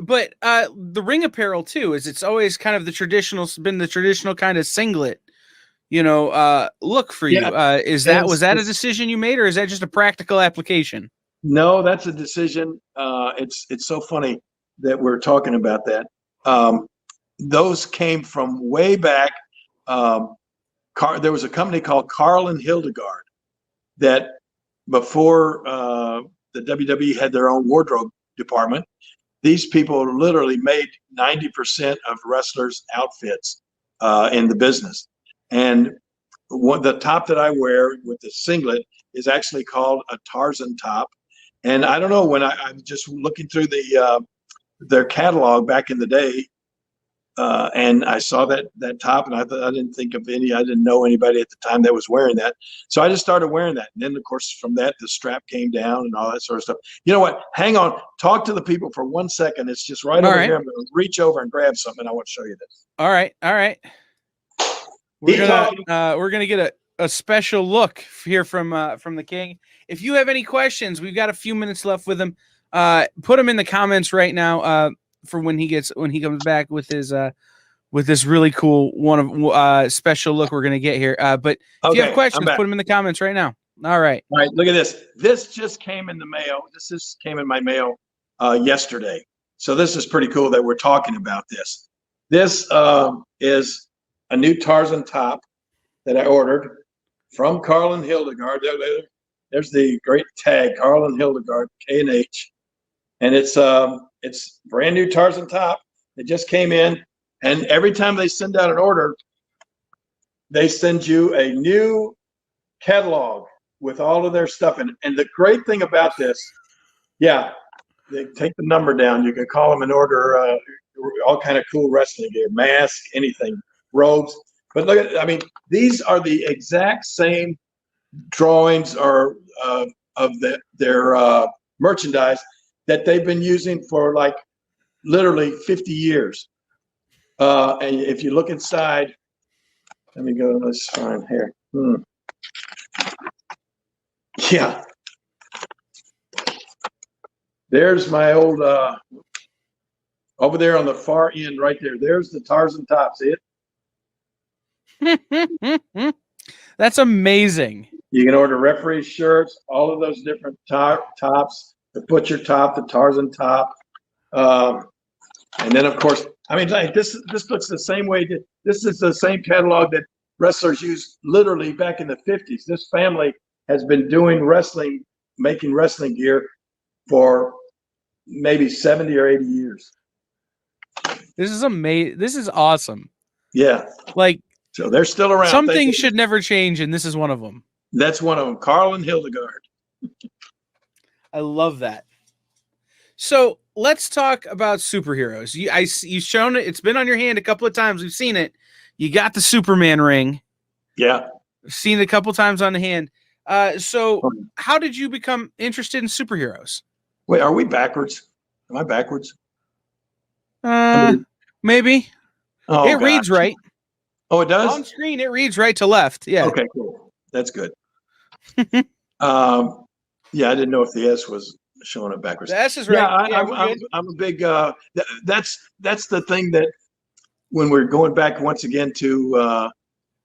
But the ring apparel too it's always kind of been the traditional kind of singlet, look for you. Was that a decision you made, or is that just a practical application? No, that's a decision. It's so funny that we're talking about that. Those came from way back. There was a company called Carl and Hildegard that before the WWE had their own wardrobe department. These people literally made 90% of wrestlers' outfits in the business. And the top that I wear with the singlet is actually called a Tarzan top. And I don't know, when I'm just looking through their catalog back in the day, and I saw that top, and I didn't think of I didn't know anybody at the time that was wearing that. So I just started wearing that. And then, of course, from that, the strap came down and all that sort of stuff. You know what? Hang on. Talk to the people for 1 second. It's just right over here. I'm going to reach over and grab something. I want to show you this. All right. We're gonna get a special look here from the King. If you have any questions, we've got a few minutes left with him. Put them in the comments right now for when he comes back with this really cool special look we're gonna get here. But if you have questions, put them in the comments right now. All right. Look at this. This just came in the mail. This just came in my mail yesterday. So this is pretty cool that we're talking about this. This is a new Tarzan top that I ordered from Carl and Hildegard. There's the great tag, Carl and Hildegard, K&H. And it's brand new Tarzan top. It just came in. And every time they send out an order, they send you a new catalog with all of their stuff in it. And the great thing about this, yeah, They take the number down. You can call them and order all kind of cool wrestling gear, mask, anything, robes. But look at, I mean, these are the exact same drawings or of their merchandise that they've been using for like literally 50 years. And if you look inside, let me go. Let's find here. Yeah, there's my old over there on the far end, right there. There's the Tarzan top. See it? That's amazing. You can order referee shirts, all of those different tops, the butcher top, the Tarzan top. And then, of course, I mean, like this looks the same way. This is the same catalog that wrestlers used literally back in the 50s. This family has been doing wrestling, making wrestling gear for maybe 70 or 80 years. This is amazing. This is awesome. Yeah. Like, so they're still around. Some things should never change, and this is one of them. That's one of them. Carl and Hildegard. I love that. So let's talk about superheroes. You've shown it. It's been on your hand a couple of times. We've seen it. You got the Superman ring. Yeah. I've seen it a couple of times on the hand. So how did you become interested in superheroes? Wait, are we backwards? Am I backwards? Maybe. Oh, it reads right. Oh, it does? On screen, it reads right to left. Yeah. Okay, cool. That's good. Yeah, I didn't know if the S was showing up backwards. The S is right. Yeah, I'm a big. That's the thing that when we're going back once again to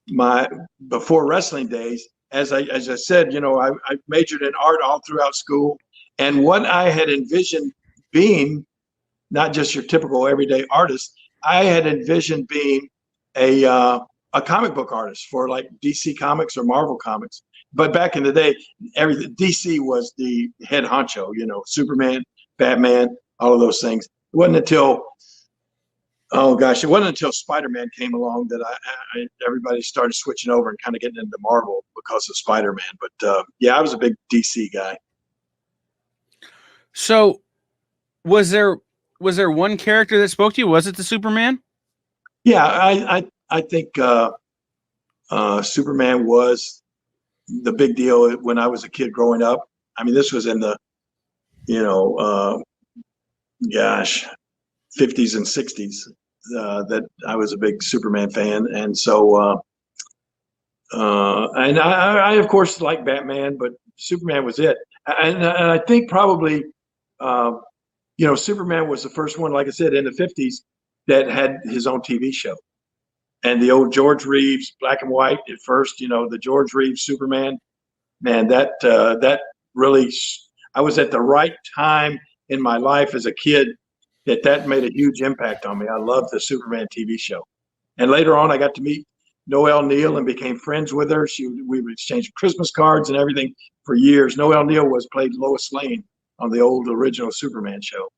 my before wrestling days, as I said, you know, I majored in art all throughout school, and what I had envisioned being, not just your typical everyday artist, I had envisioned being a comic book artist for like DC Comics or Marvel Comics. But back in the day, DC was the head honcho, you know, Superman, Batman, all of those things. It wasn't until, it wasn't until Spider-Man came along that everybody started switching over and kind of getting into Marvel because of Spider-Man. But yeah, I was a big DC guy. So was there one character that spoke to you? Was it the Superman? Yeah, I think Superman was the big deal when I was a kid growing up. I mean, this was in the, 50s and 60s that I was a big Superman fan. And so, and I of course like Batman, but Superman was it. And I think probably, Superman was the first one, like I said, in the 50s that had his own TV show. And the old George Reeves, black and white at first, the George Reeves Superman, man, that really, I was at the right time in my life as a kid that made a huge impact on me. I loved the Superman TV show. And later on, I got to meet Noelle Neal and became friends with her. We would exchange Christmas cards and everything for years. Noelle Neal played Lois Lane on the old original Superman show.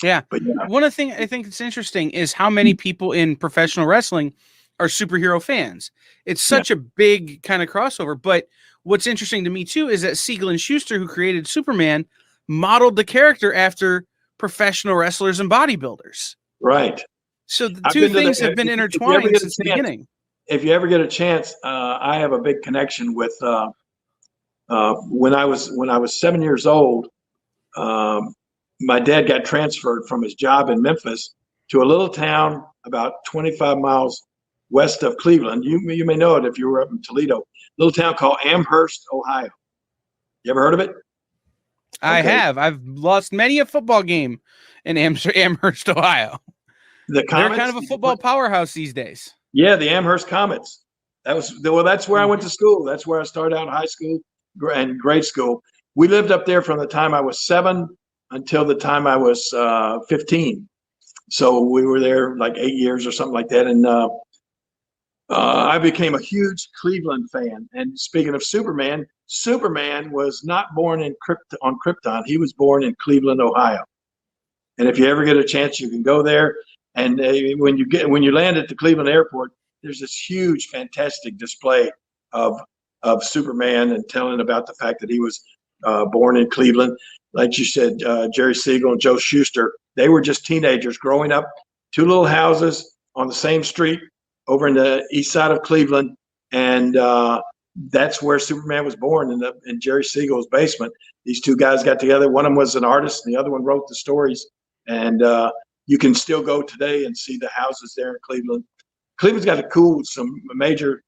Yeah. But yeah. One of the things I think it's interesting is how many people in professional wrestling are superhero fans. It's such a big kind of crossover. But what's interesting to me too is that Siegel and Schuster, who created Superman, modeled the character after professional wrestlers and bodybuilders. Right. So the two things have been intertwined since the beginning. If you ever get a chance, I have a big connection with when I was 7 years old. My dad got transferred from his job in Memphis to a little town about 25 miles west of Cleveland. You may know it if you were up in Toledo. A little town called Amherst, Ohio. You ever heard of it? I have. I've lost many a football game in Amherst, Ohio. The Comets, they're kind of a football powerhouse these days. Yeah, the Amherst Comets. That's where I went to school. That's where I started out high school and grade school. We lived up there from the time I was 7 until the time I was 15. So we were there like 8 years or something like that. And I became a huge Cleveland fan. And speaking of Superman, Superman was not born on Krypton. He was born in Cleveland, Ohio. And if you ever get a chance, you can go there. And when you land at the Cleveland airport, there's this huge, fantastic display of Superman and telling about the fact that he was born in Cleveland. like you said, Jerry Siegel and Joe Shuster, they were just teenagers growing up, two little houses on the same street over in the east side of Cleveland. And that's where Superman was born, in Jerry Siegel's basement. These two guys got together. One of them was an artist, and the other one wrote the stories. And you can still go today and see the houses there in Cleveland. Cleveland's got some major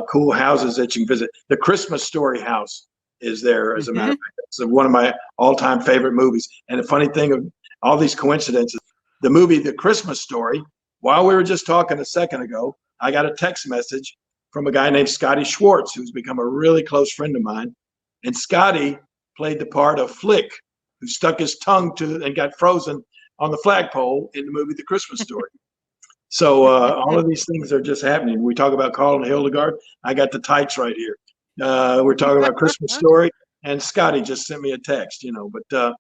cool houses that you can visit. The Christmas Story house is there, as a matter of fact. It's one of my all-time favorite movies. And the funny thing of all these coincidences, the movie The Christmas Story, while we were just talking a second ago, I got a text message from a guy named Scotty Schwartz, who's become a really close friend of mine. And Scotty played the part of Flick, who stuck his tongue to and got frozen on the flagpole in the movie The Christmas Story. So all of these things are just happening. We talk about Carl and Hildegard. I got the tights right here. We're talking about Christmas Story, and Scotty just sent me a text, But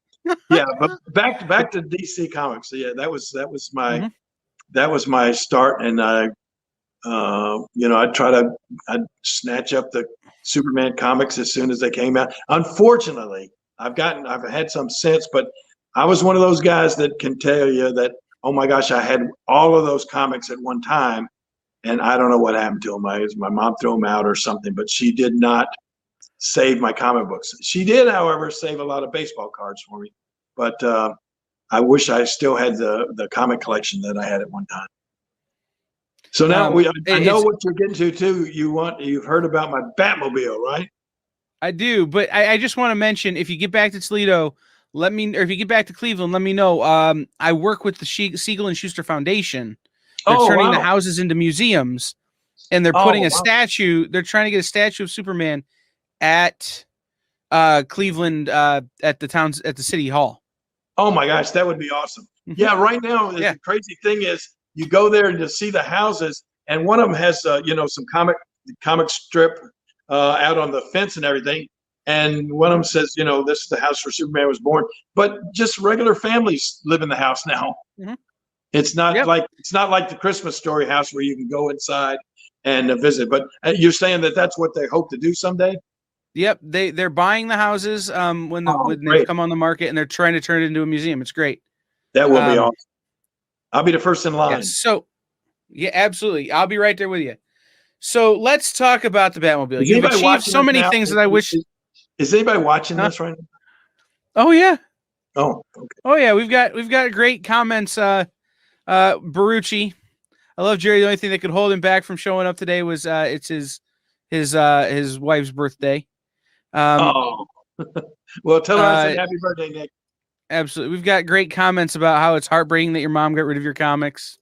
yeah, but back to DC Comics. So, yeah, that was my start, and I'd snatch up the Superman comics as soon as they came out. Unfortunately, I've had some since, but I was one of those guys that can tell you that, oh my gosh, I had all of those comics at one time, and I don't know what happened to them. My mom threw them out or something, but she did not save my comic books. She did, however, save a lot of baseball cards for me. But I wish I still had the comic collection that I had at one time. So now I know what you're getting to too. You've heard about my Batmobile, right? I do, but I just want to mention, if you get back to Toledo, or if you get back to Cleveland, let me know. I work with the Siegel and Schuster Foundation. They're turning the houses into museums, and they're putting a statue. They're trying to get a statue of Superman at Cleveland at the city hall. Oh my gosh, that would be awesome. Yeah, right now the crazy thing is you go there to see the houses, and one of them has some comic strip out on the fence and everything. And one of them says, this is the house where Superman was born. But just regular families live in the house now. Mm-hmm. It's not like the Christmas Story house where you can go inside and visit. But you're saying that's what they hope to do someday? Yep, they're buying the houses when they come on the market, and they're trying to turn it into a museum. It's great. That will be awesome. I'll be the first in line. Yeah, so, yeah, absolutely. I'll be right there with you. So let's talk about the Batmobile. You've achieved so many things that I wish. Is anybody watching this right now? Oh yeah. Oh, okay. Oh yeah. We've got great comments. Barucci, I love Jerry. The only thing that could hold him back from showing up today was it's his wife's birthday. Well, tell her I said happy birthday, Nick. Absolutely. We've got great comments about how it's heartbreaking that your mom got rid of your comics.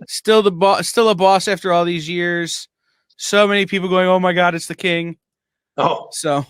Still a boss after all these years. So many people going, oh my God, it's the king. Oh, so,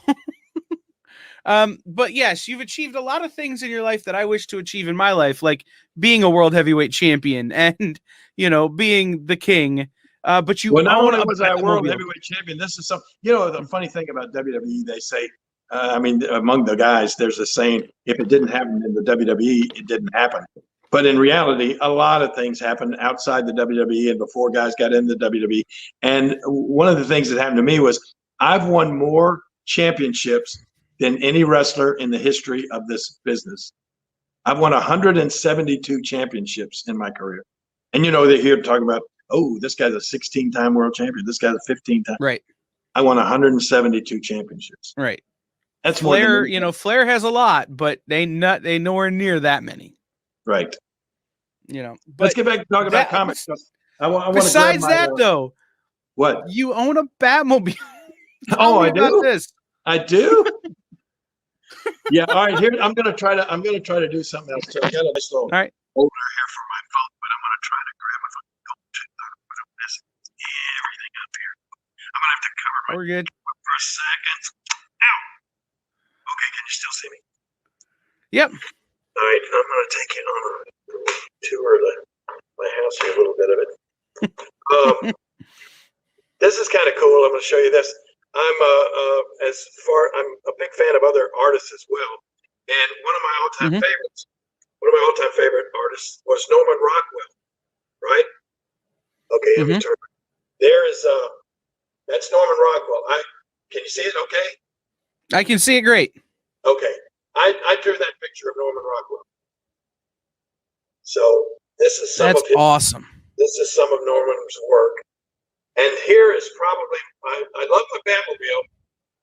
but yes, you've achieved a lot of things in your life that I wish to achieve in my life, like being a world heavyweight champion and, being the king. But you not only was I a world heavyweight champion, this is the funny thing about WWE, they say, among the guys, there's a saying, if it didn't happen in the WWE, it didn't happen. But in reality, a lot of things happened outside the WWE and before guys got in the WWE. And one of the things that happened to me was I've won more championships than any wrestler in the history of this business. I've won 172 championships in my career. And they're here talking about, oh, this guy's a 16-time world champion. This guy's a 15-time. Right. I won 172 championships. Right. That's Flair. Flair has a lot, but they nowhere near that many. Right. But let's get back to talking about comics. Besides that, though, what? You own a Batmobile. Oh, I do. This. I do. Yeah. All right. Here, I'm gonna try to do something else. So I got a nice little holder here for my phone, but I'm gonna try to grab my phone. Don't mess everything up here. I'm gonna have to cover my We're good for a second. Ow. Okay. Can you still see me? Yep. All right. I'm gonna take you on a tour of my house here, a little bit of it. This is kind of cool. I'm going to show you this. I'm a big fan of other artists as well, and one of my all-time favorite artists was Norman Rockwell. Right? Okay, let me turn. There is that's Norman Rockwell. Can you see it? Okay. I can see it great. Okay. I drew that picture of Norman Rockwell. So this is some That's of his, awesome. this is some of Norman's work. And here is probably I love my Batmobile,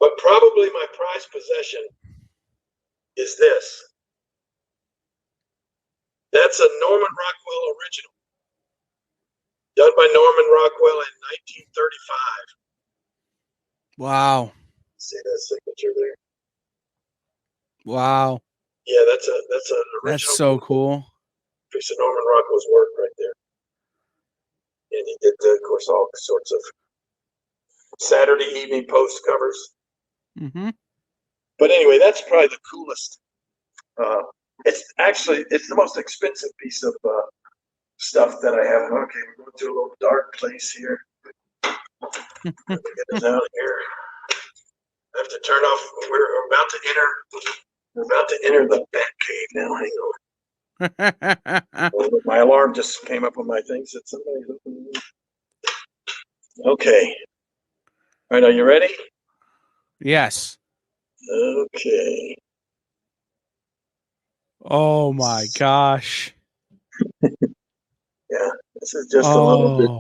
but probably my prized possession is this. That's a Norman Rockwell original, done by Norman Rockwell in 1935. Wow. See that signature there? Wow. Yeah, that's an original. That's so cool. Piece of Norman Rockwell's work right there. And he did, of course, all sorts of Saturday Evening Post covers. Mm-hmm. But anyway, that's probably the coolest. It's the most expensive piece of stuff that I have. Okay, we're going to a little dark place here. Let me get us out of here. I have to turn off. We're about to enter the Bat Cave now. Hang on. Oh, my alarm just came up on my thing. Said somebody. Okay. All right, are you ready? Yes. Okay. Oh my gosh. Yeah, this is just a little bit.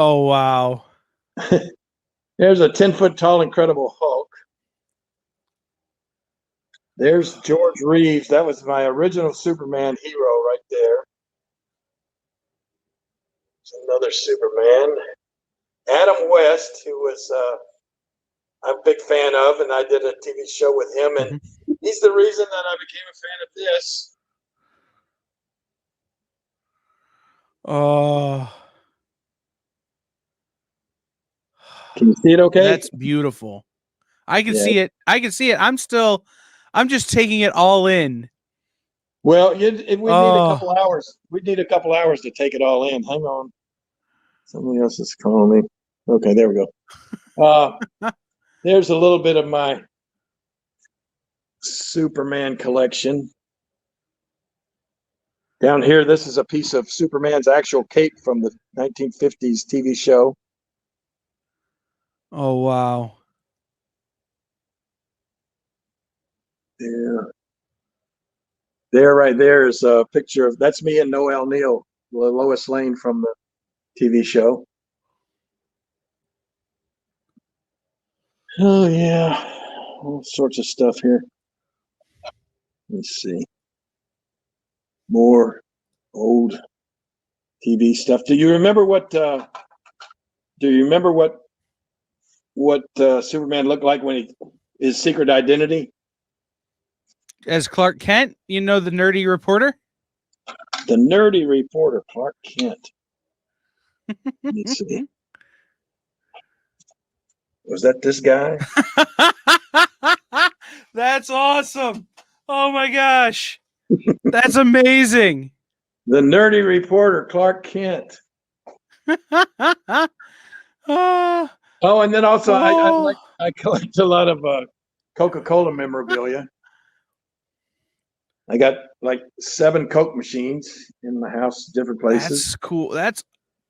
Oh wow. There's a 10-foot tall Incredible Hulk. There's George Reeves. That was my original Superman hero right there. There's another Superman. Adam West, who was I'm a big fan of, and I did a TV show with him, and he's the reason that I became a fan of this. Oh. Can you see it okay? That's beautiful. I can see it. I can see it. I'm just taking it all in. Well, we need a couple hours. We need a couple hours to take it all in. Hang on. Somebody else is calling me. Okay, there we go. There's a little bit of my Superman collection. Down here, this is a piece of Superman's actual cape from the 1950s TV show. Oh, wow. Yeah. There, right there is a picture of, that's me and Noel Neal, Lois Lane from the TV show. Oh, yeah. All sorts of stuff here. Let's see. More old TV stuff. Do you remember what Superman looked like when his secret identity? As Clark Kent, you know, the nerdy reporter? The nerdy reporter, Clark Kent. Let's see. Was that this guy? That's awesome. Oh my gosh. That's amazing. The nerdy reporter, Clark Kent. Oh, and then also I collect a lot of Coca-Cola memorabilia. I got like 7 Coke machines in my house, different places. That's cool.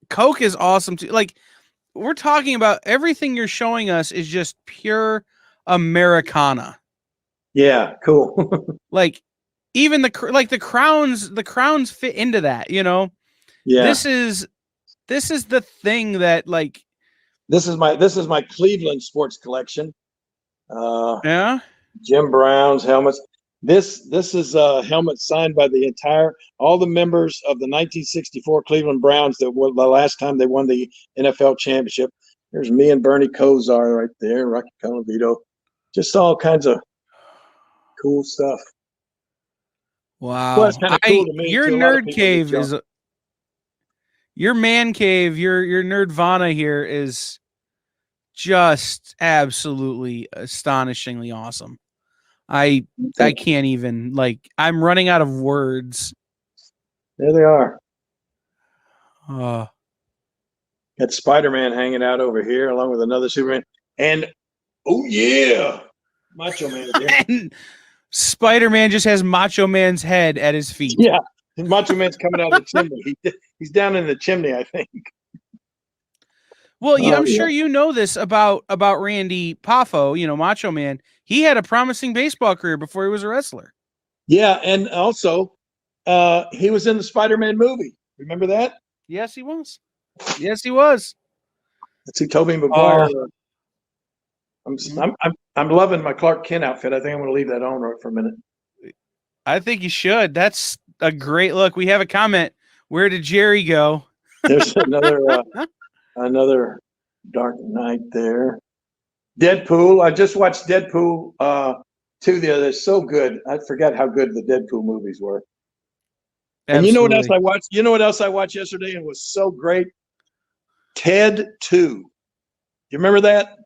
Coke is awesome too. Like, we're talking about everything you're showing us is just pure Americana. Yeah, cool. Like, even the crowns fit into that, you know? Yeah. This is the thing that, like, this is my Cleveland sports collection. Yeah. Jim Brown's helmets. This is a helmet signed by all the members of the 1964 Cleveland Browns that were the last time they won the NFL championship. There's me and Bernie Kosar right there, Rocky Colavito. Just all kinds of cool stuff. Wow. Well, it's kind of cool to me. Your nerd cave is your man cave, your nerdvana here is just absolutely astonishingly awesome. I can't even, like, I'm running out of words. There they are. Got Spider-Man hanging out over here along with another Superman. And oh yeah, Macho Man. And Spider-Man just has Macho Man's head at his feet. Yeah, Macho Man's coming out of the chimney. He's down in the chimney, I think. Well, Oh, I'm yeah. sure you know this about Randy Poffo, Macho Man. He had a promising baseball career before he was a wrestler. Yeah, and also, he was in the Spider-Man movie. Remember that? Yes, he was. Yes, he was. That's who Tobey Maguire. Oh, I'm loving my Clark Kent outfit. I think I'm going to leave that on for a minute. I think you should. That's a great look. We have a comment. Where did Jerry go? There's another Dark Knight there. Deadpool. I just watched Deadpool 2 the other day. So good. I forgot how good the Deadpool movies were. And you know what else Absolutely. I watched? You know what else I watched yesterday and was so great? Ted 2. You remember that?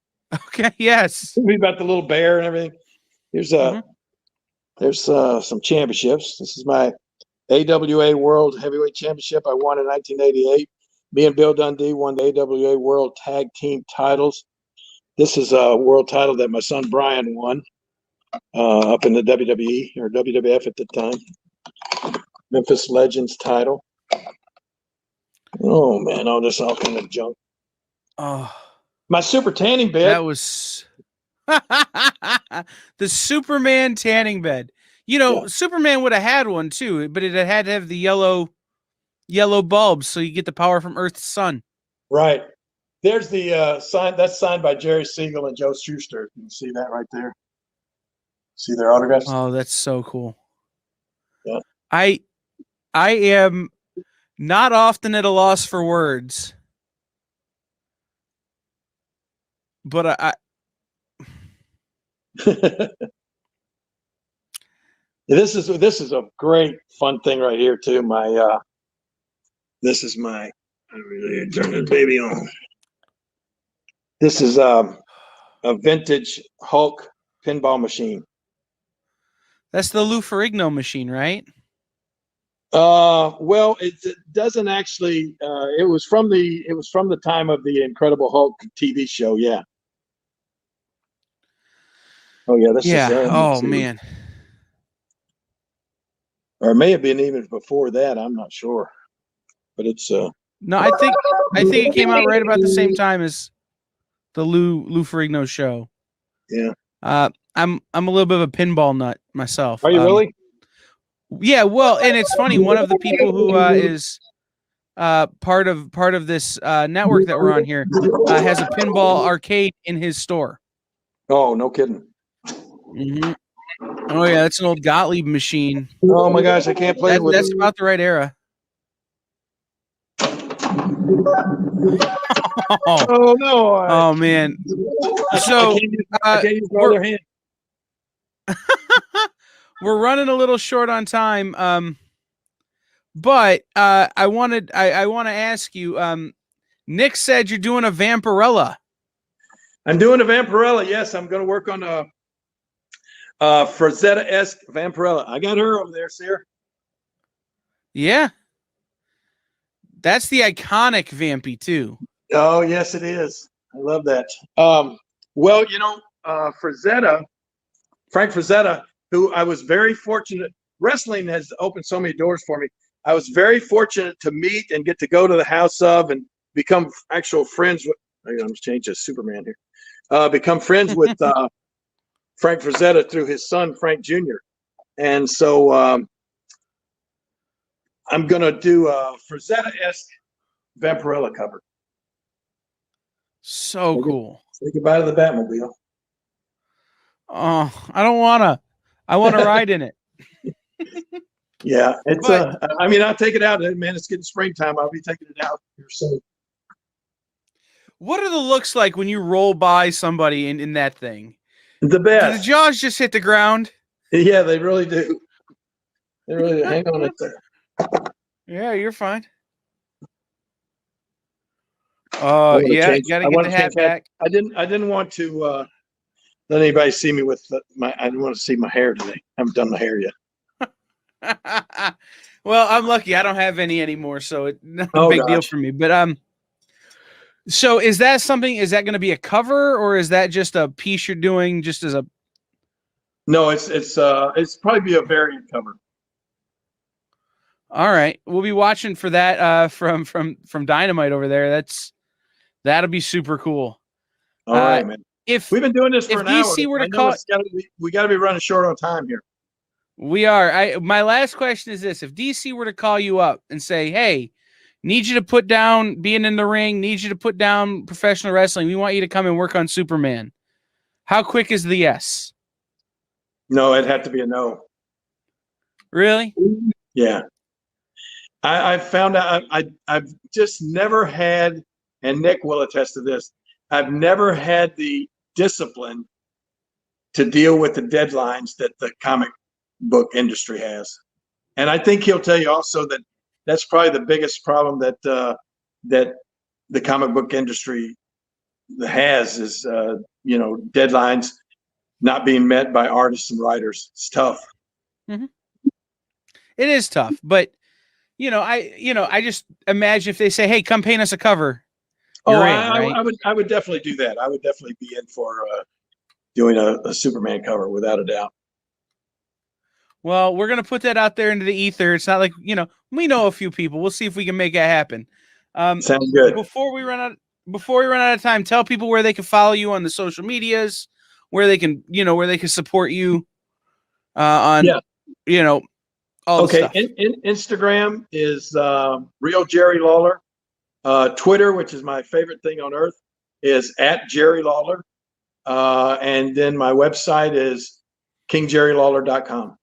Okay. Yes. Movie about the little bear and everything. Here's Mhm. there's some championships. This is my AWA World Heavyweight Championship I won in 1988. Me and Bill Dundee won the AWA World Tag Team titles. This is a world title that my son Brian won up in the WWE or WWF at the time. Memphis Legends title. Oh man, all this all kind of junk. Oh, My super tanning bed. that was the Superman tanning bed. Yeah, Superman would have had one too, but it had to have the yellow bulbs so you get the power from Earth's sun. right. There's the sign. That's signed by Jerry Siegel and Joe Shuster. You can see that right there. See their autographs? Oh, that's so cool. Yeah. I am not often at a loss for words, but I This is a great fun thing right here too. This is my. I really turn this baby on. This is a vintage Hulk pinball machine. that's the Lou Ferrigno machine, right? Well, it doesn't actually. It was from the time of the Incredible Hulk TV show. Yeah. Oh yeah, this is. Yeah. Let's Oh see. man. Or it may have been even before that. I'm not sure, but it's. No, I think it came out right about the same time as the Lou Ferrigno show. Yeah. I'm a little bit of a pinball nut myself. Are you really? Yeah, well, and it's funny. One of the people who is part of this network that we're on here has a pinball arcade in his store. Oh, no kidding. Mm-hmm. Oh yeah, that's an old Gottlieb machine. Oh my gosh, I can't play with That's it. about the right era. Oh, Oh no! oh man. So I can't use my other hand. we're running a little short on time. But I want to ask you. Nick said you're doing a Vampirella. I'm doing a Vampirella. Yes, I'm going to work on a Frazetta-esque Vampirella. I got her over there, see her? Yeah, that's the iconic Vampy too. Oh yes, it is. I love that. Well, Frazetta, Frank Frazetta, who I was very fortunate. Wrestling has opened so many doors for me. I was very fortunate to meet and get to go to the house of and become actual friends with. I'm going to change to Superman here. Become friends with Frank Frazetta through his son Frank Jr. And so I'm going to do a Frazetta-esque Vampirella cover. So cool. Say goodbye to the Batmobile. Oh, I don't wanna. I want to ride in it. Yeah, it's But- I mean, I'll take it out, man. It's getting springtime. I'll be taking it out here soon. What are the looks like when you roll by somebody in that thing? The Do the best. jaws just hit the ground? Yeah, they really do. They really do. Hang on it there. Yeah, you're fine. Yeah, you gotta get the hat back. I didn't want to let anybody see me with I didn't want to see my hair today. I haven't done my hair yet. Well, I'm lucky. I don't have any anymore, so it's not a Oh, big deal gosh. for me. But so is that something? Is that going to be a cover, or is that just a piece you're doing just as a? No, it's probably be a variant cover. All right, we'll be watching for that from Dynamite over there. That'll be super cool. All right, man. If We've been doing this for if an hour. DC were to I know call, we got to be running short on time here. we are. My last question is this: if DC were to call you up and say, "Hey, need you to put down being in the ring, need you to put down professional wrestling. We want you to come and work on Superman." How quick is the yes? No, it'd have to be a no. Really? Yeah. I found out I've just never had, and Nick will attest to this, I've never had the discipline to deal with the deadlines that the comic book industry has. And I think he'll tell you also that that's probably the biggest problem that that the comic book industry has is deadlines not being met by artists and writers. It's tough. Mm-hmm. It is tough, but I just imagine if they say, "Hey, come paint us a cover." I would definitely do that. I would definitely be in for doing a Superman cover without a doubt. Well, we're gonna put that out there into the ether. It's not like we know a few people. We'll see if we can make it happen. Sounds good. Before we run out of time, tell people where they can follow you on the social medias, where they can support you on all the stuff. Instagram is Real Jerry Lawler. Twitter, which is my favorite thing on earth, is at Jerry Lawler. And then my website is kingjerrylawler.com.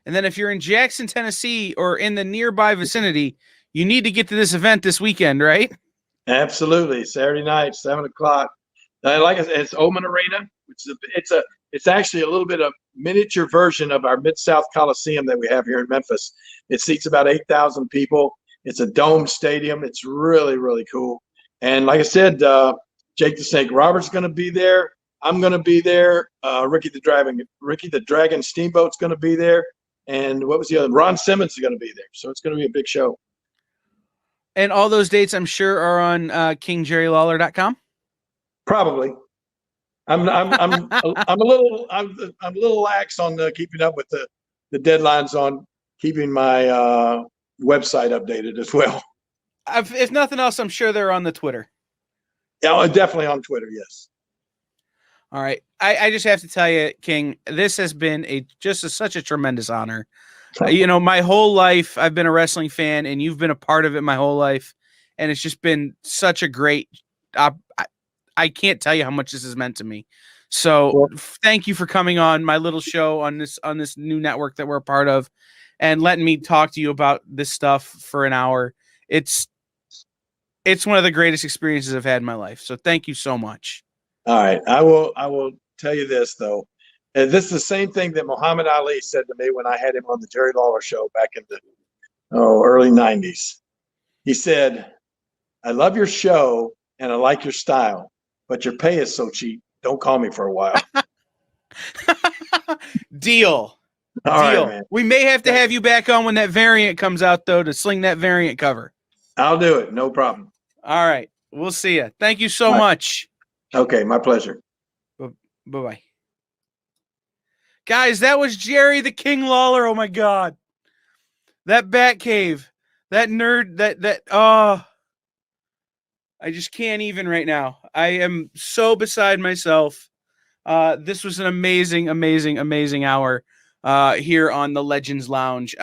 And then if you're in Jackson, Tennessee, or in the nearby vicinity, you need to get to this event this weekend, right? Absolutely. Saturday night, 7:00. Like I said, it's Oman Arena, which is it's actually a little bit of miniature version of our Mid-South Coliseum that we have here in Memphis. It seats about 8,000 people. It's a dome stadium. It's really, really cool. And like I said, Jake the Snake Roberts is going to be there. I'm going to be there. Ricky the Dragon Steamboat's going to be there. And what was the other? Ron Simmons is going to be there. So it's going to be a big show. And all those dates, I'm sure, are on kingjerrylawler.com. Probably. I'm a little lax on keeping up with the deadlines on keeping my website updated as well. If nothing else, I'm sure they're on the Twitter. Yeah, definitely on Twitter. Yes. All right. I just have to tell you, King, this has been such a tremendous honor. My whole life I've been a wrestling fan, and you've been a part of it my whole life, and it's just been such a great. I can't tell you how much this has meant to me. So thank you for coming on my little show on this new network that we're a part of, and letting me talk to you about this stuff for an hour. It's one of the greatest experiences I've had in my life. So thank you so much. All right. I will tell you this, though. And this is the same thing that Muhammad Ali said to me when I had him on the Jerry Lawler show back in the early 90s. He said, "I love your show and I like your style, but your pay is so cheap. Don't call me for a while." Deal. All right, man. We may have to have you back on when that variant comes out, though, to sling that variant cover. I'll do it. No problem. All right. We'll see you. Thank you so much. Okay. My pleasure. Bye-bye. Guys, that was Jerry the King Lawler. Oh, my God. That Batcave. That nerd. I just can't even right now. I am so beside myself. This was an amazing, amazing, amazing hour here on the Legends Lounge.